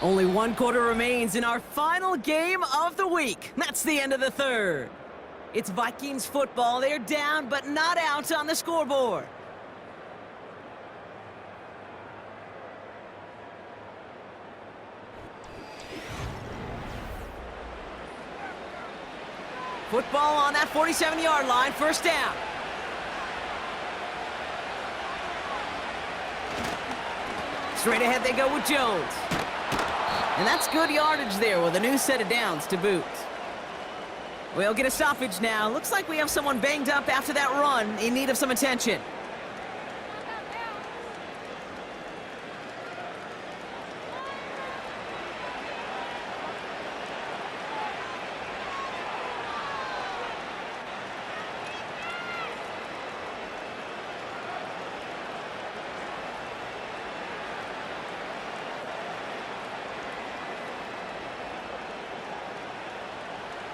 Only 1 quarter remains in our final game of the week. That's the end of the 3rd. It's Vikings football. They're down, but not out on the scoreboard. Football on that 47-yard line, 1st down. Straight ahead they go with Jones. And that's good yardage there with a new set of downs to boot. We'll get a stoppage now. Looks like we have someone banged up after that run in need of some attention.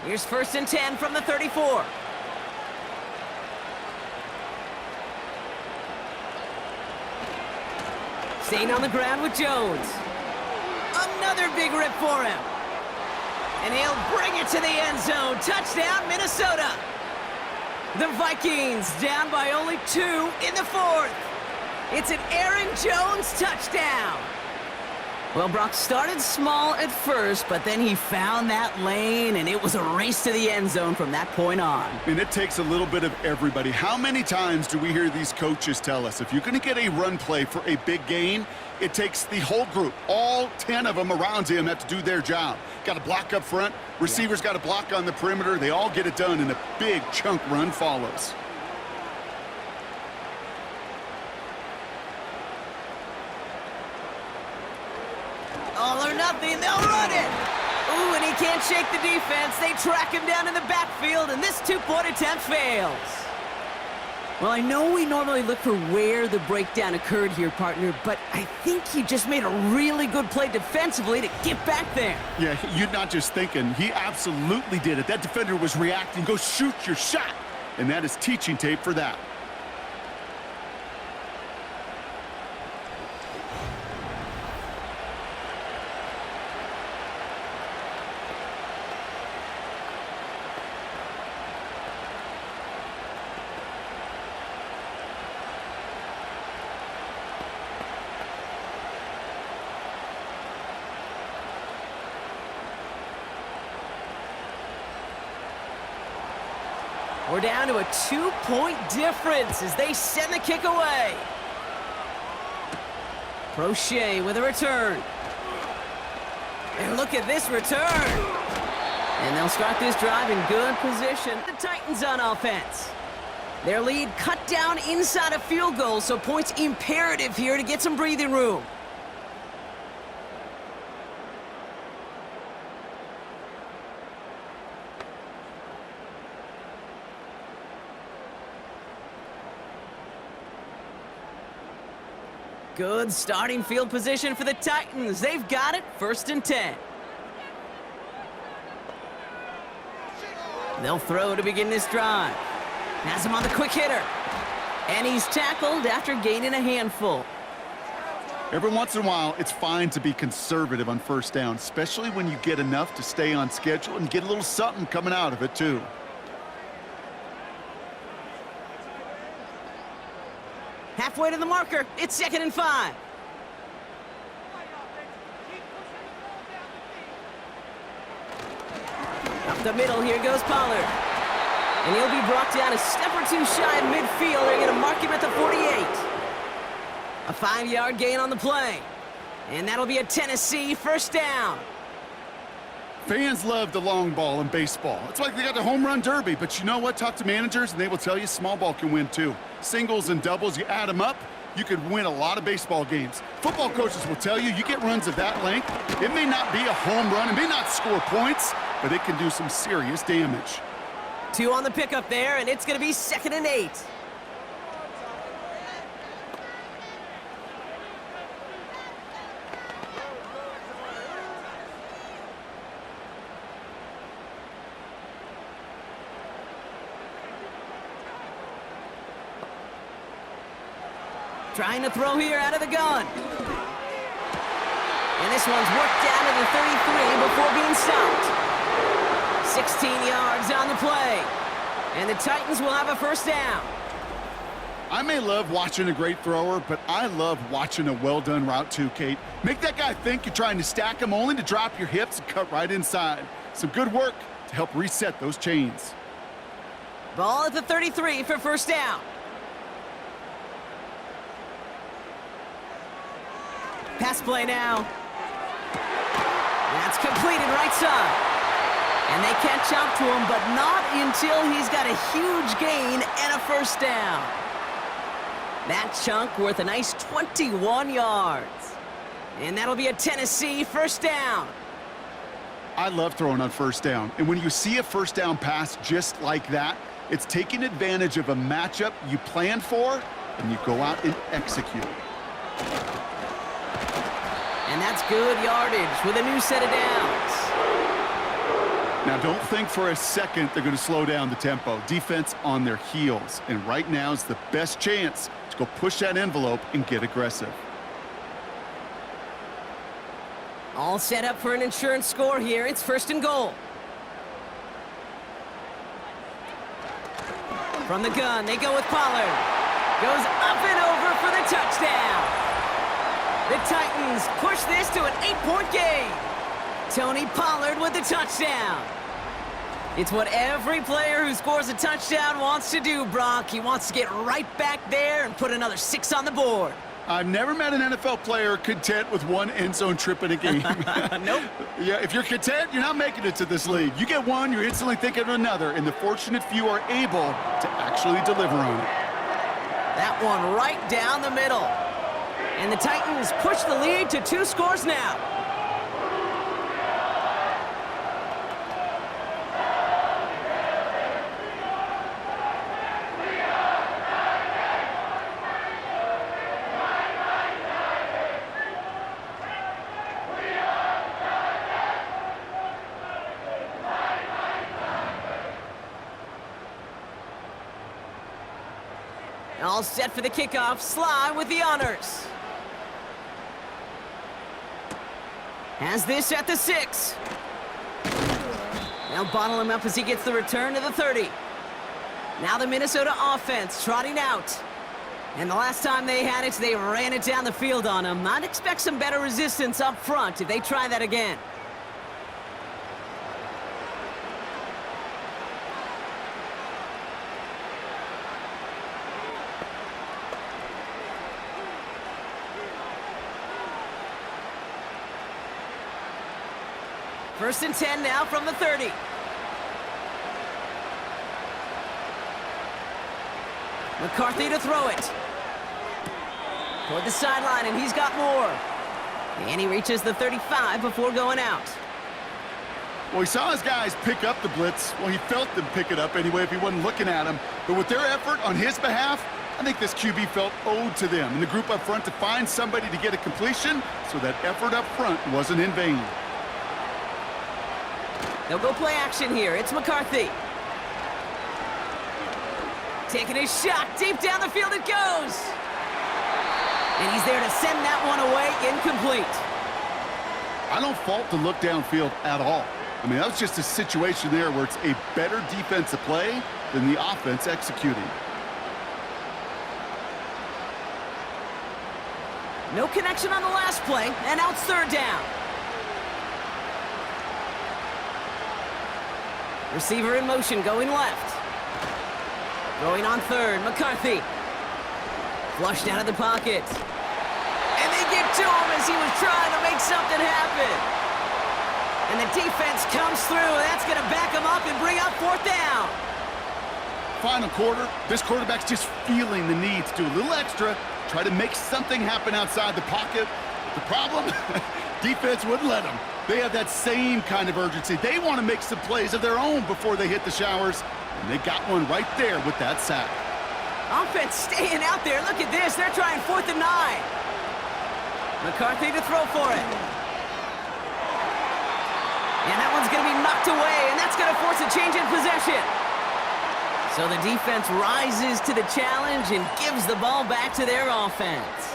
Here's 1st and 10 from the 34. Staying on the ground with Jones. Another big rip for him. And he'll bring it to the end zone. Touchdown, Minnesota. The Vikings down by only 2 in the 4th. It's an Aaron Jones touchdown. Well, Brock started small at first, but then he found that lane, and it was a race to the end zone from that point on. And it takes a little bit of everybody. How many times do we hear these coaches tell us, if you're going to get a run play for a big gain, it takes the whole group. All 10 of them around him have to do their job. Got to block up front. Receivers got to block on the perimeter. They all get it done, and a big chunk run follows. All or nothing, they'll run it. Ooh, and he can't shake the defense. They track him down in the backfield, and this two-point attempt fails. Well, I know we normally look for where the breakdown occurred here, partner, but I think he just made a really good play defensively to get back there. Yeah, you're not just thinking. He absolutely did it. That defender was reacting. Go shoot your shot. And that is teaching tape for that. We're down to a 2-point difference as they send the kick away. Crochet with a return. And look at this return. And they'll start this drive in good position. The Titans on offense. Their lead cut down inside a field goal, so points imperative here to get some breathing room. Good starting field position for the Titans. They've got it, 1st and 10. They'll throw to begin this drive. Has him on the quick hitter. And he's tackled after gaining a handful. Every once in a while, it's fine to be conservative on 1st down, especially when you get enough to stay on schedule and get a little something coming out of it, too. Halfway to the marker. It's 2nd and 5. Up the middle, here goes Pollard. And he'll be brought down a step or two shy of midfield. They're going to mark him at the 48. A 5-yard gain on the play. And that'll be a Tennessee 1st down. Fans love the long ball in baseball. It's like they got the home run derby, but you know what? Talk to managers, and they will tell you small ball can win, too. Singles and doubles, you add them up, you could win a lot of baseball games. Football coaches will tell you, you get runs of that length, it may not be a home run, it may not score points, but it can do some serious damage. 2 on the pickup there, and it's going to be 2nd and 8. Trying to throw here out of the gun. And this one's worked down to the 33 before being stopped. 16 yards on the play. And the Titans will have a 1st down. I may love watching a great thrower, but I love watching a well-done route too, Kate. Make that guy think you're trying to stack him only to drop your hips and cut right inside. Some good work to help reset those chains. Ball at the 33 for 1st down. Pass play now. That's completed right side. And they catch up to him, but not until he's got a huge gain and a 1st down. That chunk worth a nice 21 yards. And that'll be a Tennessee 1st down. I love throwing on 1st down. And when you see a 1st down pass just like that, it's taking advantage of a matchup you planned for, and you go out and execute. And that's good yardage with a new set of downs. Now, don't think for a second they're going to slow down the tempo. Defense on their heels. And right now is the best chance to go push that envelope and get aggressive. All set up for an insurance score here. It's 1st and goal. From the gun, they go with Pollard. Goes up and over for the touchdown. The Titans push this to an 8-point game. Tony Pollard with the touchdown. It's what every player who scores a touchdown wants to do, Brock. He wants to get right back there and put another 6 on the board. I've never met an NFL player content with one end zone trip in a game. Nope. Yeah, if you're content, you're not making it to this league. You get one, you're instantly thinking of another, and the fortunate few are able to actually deliver on it. That one right down the middle. And the Titans push the lead to 2 scores now. All set for the kickoff. Sly with the honors. Has this at the 6. They'll bottle him up as he gets the return to the 30. Now the Minnesota offense trotting out. And the last time they had it, they ran it down the field on him. I'd expect some better resistance up front if they try that again. First and 10 now from the 30. McCarthy to throw it. Toward the sideline, and he's got more. And he reaches the 35 before going out. Well, he saw his guys pick up the blitz. Well, he felt them pick it up anyway if he wasn't looking at him. But with their effort on his behalf, I think this QB felt owed to them and the group up front to find somebody to get a completion, so that effort up front wasn't in vain. They'll go play action here. It's McCarthy. Taking his shot. Deep down the field it goes. And he's there to send that one away. Incomplete. I don't fault the look downfield at all. I mean, that was just a situation there where it's a better defensive play than the offense executing. No connection on the last play, and now it's 3rd down. Receiver in motion, going left. Going on 3rd, McCarthy. Flushed out of the pocket. And they get to him as he was trying to make something happen. And the defense comes through, and that's going to back him up and bring up 4th down. Final quarter, this quarterback's just feeling the need to do a little extra, try to make something happen outside the pocket. The problem? Defense wouldn't let them. They have that same kind of urgency. They want to make some plays of their own before they hit the showers, and they got one right there with that sack. Offense staying out there. Look at this. They're trying 4th and 9. McCarthy to throw for it. And that one's going to be knocked away, and that's going to force a change in possession. So the defense rises to the challenge and gives the ball back to their offense.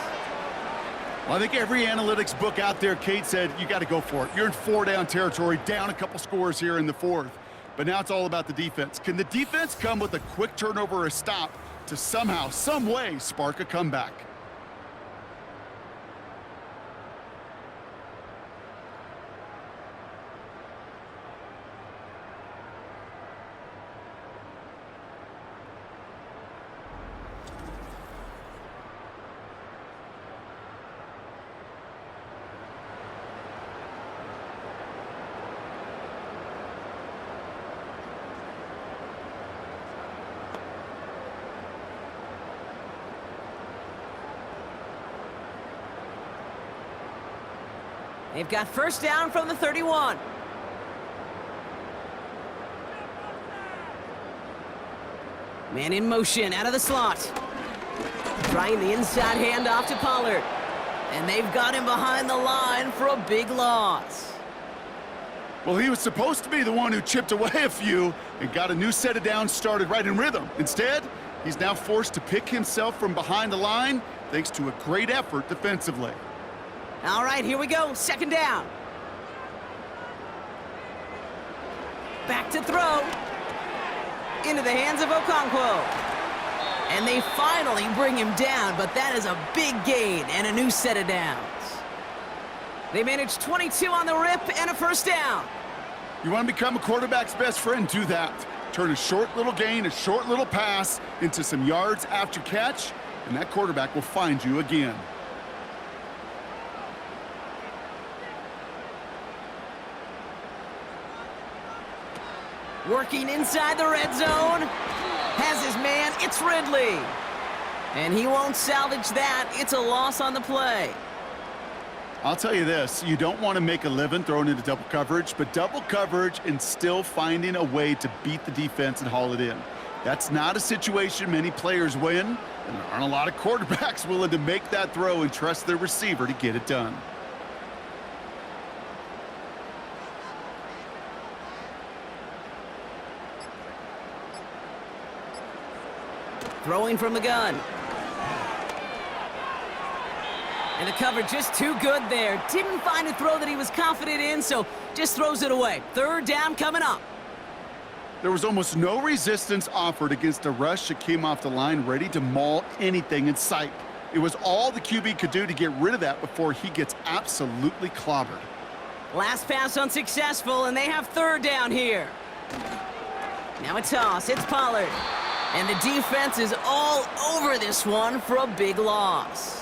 Well, I think every analytics book out there, Kate, said you got to go for it. You're in 4-down territory, down a couple scores here in the 4th. But now it's all about the defense. Can the defense come with a quick turnover or a stop to somehow, some way, spark a comeback? They've got 1st down from the 31. Man in motion out of the slot. Trying the inside handoff to Pollard. And they've got him behind the line for a big loss. Well, he was supposed to be the one who chipped away a few and got a new set of downs started right in rhythm. Instead, he's now forced to pick himself from behind the line thanks to a great effort defensively. All right, here we go. 2nd down. Back to throw. Into the hands of Okonkwo. And they finally bring him down, but that is a big gain and a new set of downs. They managed 22 on the rip and a first down. You want to become a quarterback's best friend? Do that. Turn a short little gain, a short little pass into some yards after catch, and that quarterback will find you again. Working inside the red zone. Has his man, it's Ridley. And he won't salvage that. It's a loss on the play. I'll tell you this, you don't want to make a living throwing into double coverage, but double coverage and still finding a way to beat the defense and haul it in. That's not a situation many players win, and there aren't a lot of quarterbacks willing to make that throw and trust their receiver to get it done. Throwing from the gun. And the cover just too good there. Didn't find a throw that he was confident in, so just throws it away. Third down coming up. There was almost no resistance offered against a rush that came off the line ready to maul anything in sight. It was all the QB could do to get rid of that before he gets absolutely clobbered. Last pass unsuccessful, and they have third down here. Now a toss. It's Pollard. And the defense is all over this one for a big loss.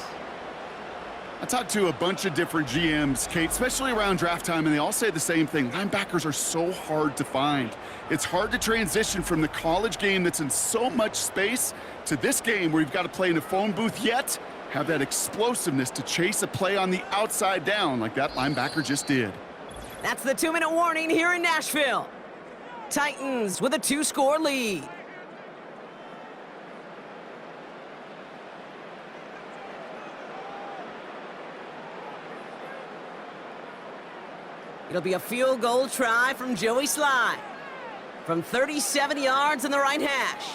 I talked to a bunch of different GMs, Kate, especially around draft time, and they all say the same thing. Linebackers are so hard to find. It's hard to transition from the college game that's in so much space to this game where you've got to play in a phone booth yet have that explosiveness to chase a play on the outside down like that linebacker just did. That's the 2-minute warning here in Nashville. Titans with a 2-score lead. It'll be a field goal try from Joey Sly. From 37 yards in the right hash.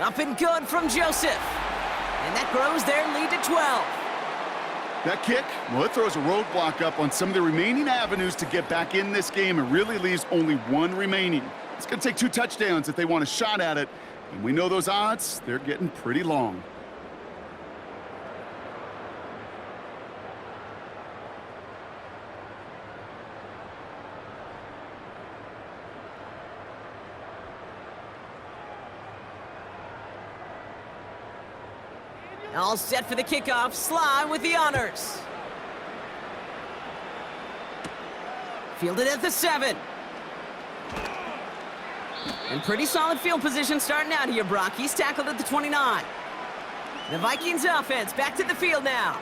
Up and good from Joseph. And that grows their lead to 12. That kick, well, it throws a roadblock up on some of the remaining avenues to get back in this game and really leaves only one remaining. It's going to take 2 touchdowns if they want a shot at it. And we know those odds, they're getting pretty long. All set for the kickoff. Sly with the honors. Fielded at the 7. And pretty solid field position starting out here, Brock. He's tackled at the 29. The Vikings offense back to the field now.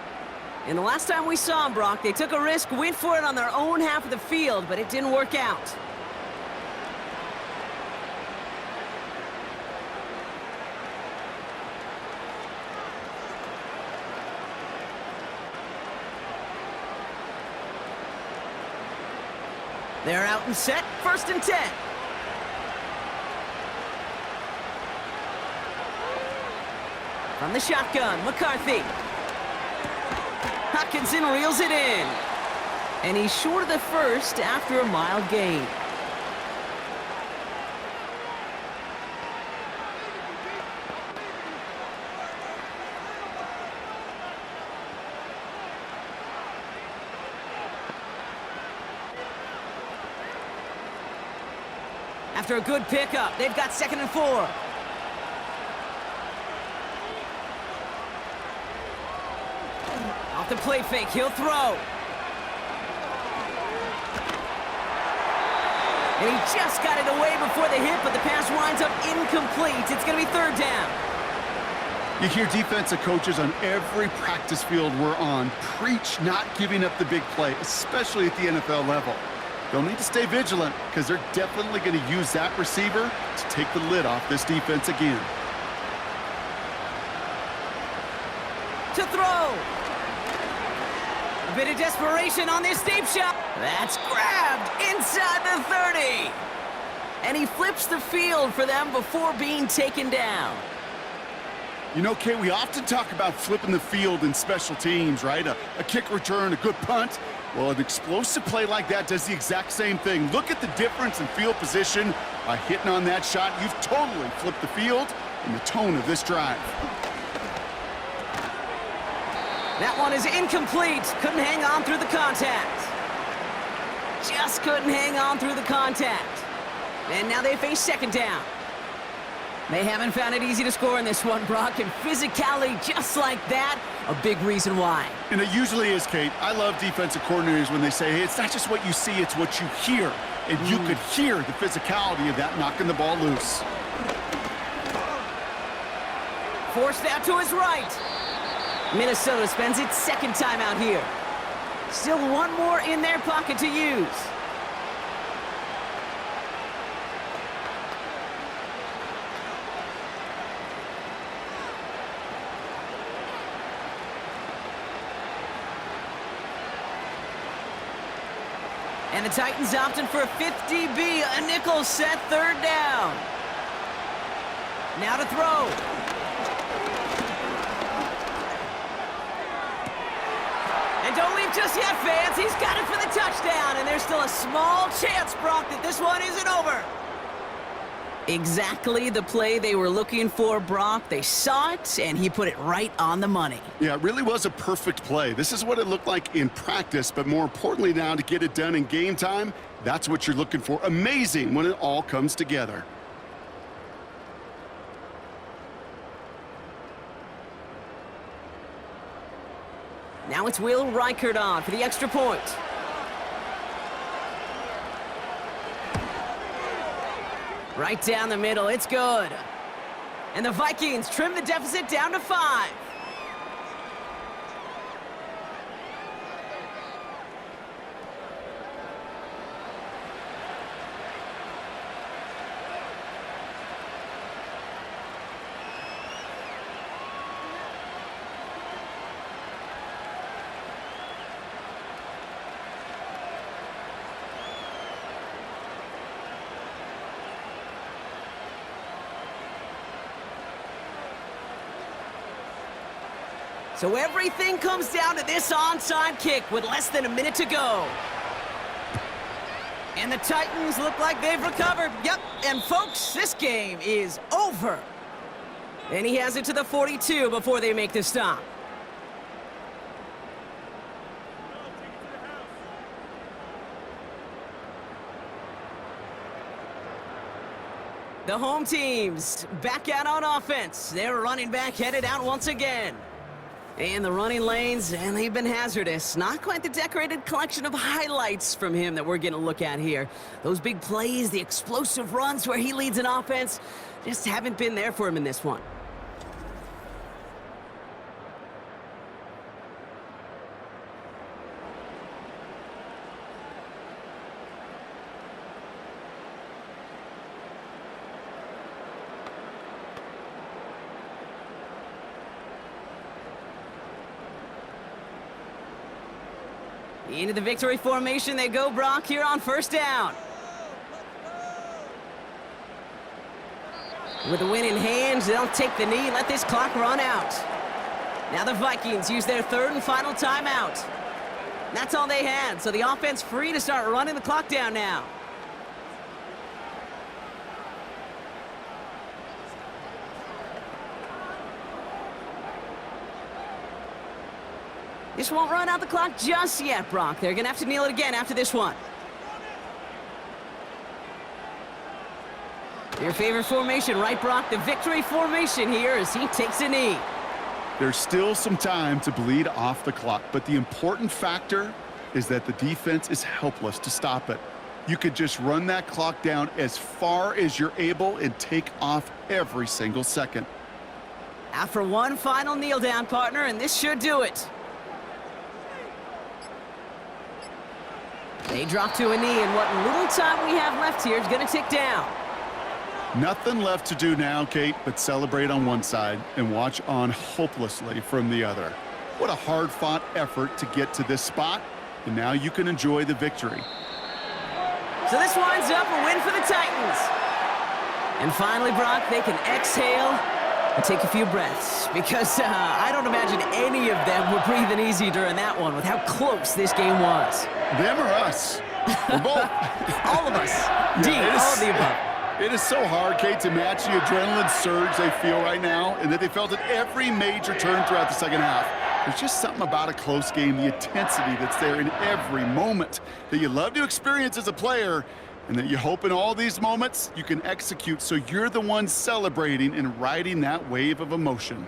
And the last time we saw them, Brock, they took a risk, went for it on their own half of the field, but it didn't work out. They're out and set, 1st and 10. From the shotgun, McCarthy. Hockenson reels it in. And he's short of the first after a mild gain. After a good pickup, they've got 2nd and 4. Off the play fake, he'll throw. And he just got it away before the hit, but the pass winds up incomplete. It's going to be 3rd down. You hear defensive coaches on every practice field we're on preach not giving up the big play, especially at the NFL level. They'll need to stay vigilant because they're definitely going to use that receiver to take the lid off this defense again. To throw. A bit of desperation on this deep shot. That's grabbed inside the 30. And he flips the field for them before being taken down. You know, Kate, we often talk about flipping the field in special teams, right? A kick return, a good punt. Well, an explosive play like that does the exact same thing. Look at the difference in field position. By hitting on that shot, you've totally flipped the field and the tone of this drive. That one is incomplete. Couldn't hang on through the contact. Just couldn't hang on through the contact. And now they face second down. They haven't found it easy to score in this one, Brock, and physicality just like that, a big reason why. And it usually is, Kate. I love defensive coordinators when they say, hey, it's not just what you see, it's what you hear. And you could hear the physicality of that knocking the ball loose. Forced out to his right. Minnesota spends its second time out here. Still one more in their pocket to use. And the Titans opting for a 50B, a nickel set, third down. Now to throw. And don't leave just yet, fans. He's got it for the touchdown. And there's still a small chance, Brock, that this one isn't over. Exactly the play they were looking for, Brock. They saw it, and he put it right on the money. Yeah, it really was a perfect play. This is what it looked like in practice, but more importantly now to get it done in game time, that's what you're looking for. Amazing when it all comes together. Now it's Will Reichert on for the extra point. Right down the middle, it's good. And the Vikings trim the deficit down to 5. So everything comes down to this onside kick with less than a minute to go. And the Titans look like they've recovered. Yep, and folks, this game is over. And he has it to the 42 before they make the stop. The home team's back out on offense. Their running back headed out once again. And the running lanes, and they've been hazardous. Not quite the decorated collection of highlights from him that we're going to look at here. Those big plays, the explosive runs where he leads an offense, just haven't been there for him in this one. Into the victory formation they go, Brock, here on first down. With the win in hand, they'll take the knee, let this clock run out. Now the Vikings use their third and final timeout. That's all they had, so the offense free to start running the clock down now. This won't run out the clock just yet, Brock. They're going to have to kneel it again after this one. Your favorite formation, right, Brock? The victory formation here as he takes a knee. There's still some time to bleed off the clock, but the important factor is that the defense is helpless to stop it. You could just run that clock down as far as you're able and take off every single second. After one final kneel down, partner, and this should do it. They drop to a knee, and what little time we have left here is going to tick down. Nothing left to do now, Kate, but celebrate on one side and watch on hopelessly from the other. What a hard-fought effort to get to this spot, and now you can enjoy the victory. So this winds up a win for the Titans. And finally, Brock, they can exhale and take a few breaths, because I don't imagine any of them were breathing easy during that one with how close this game was. Them or us? We're both. All of us. Indeed, all of the above. It is so hard, Kate, to match the adrenaline surge they feel right now, and that they felt at every major turn throughout the second half. There's just something about a close game, the intensity that's there in every moment that you love to experience as a player, and that you hope in all these moments you can execute so you're the one celebrating and riding that wave of emotion.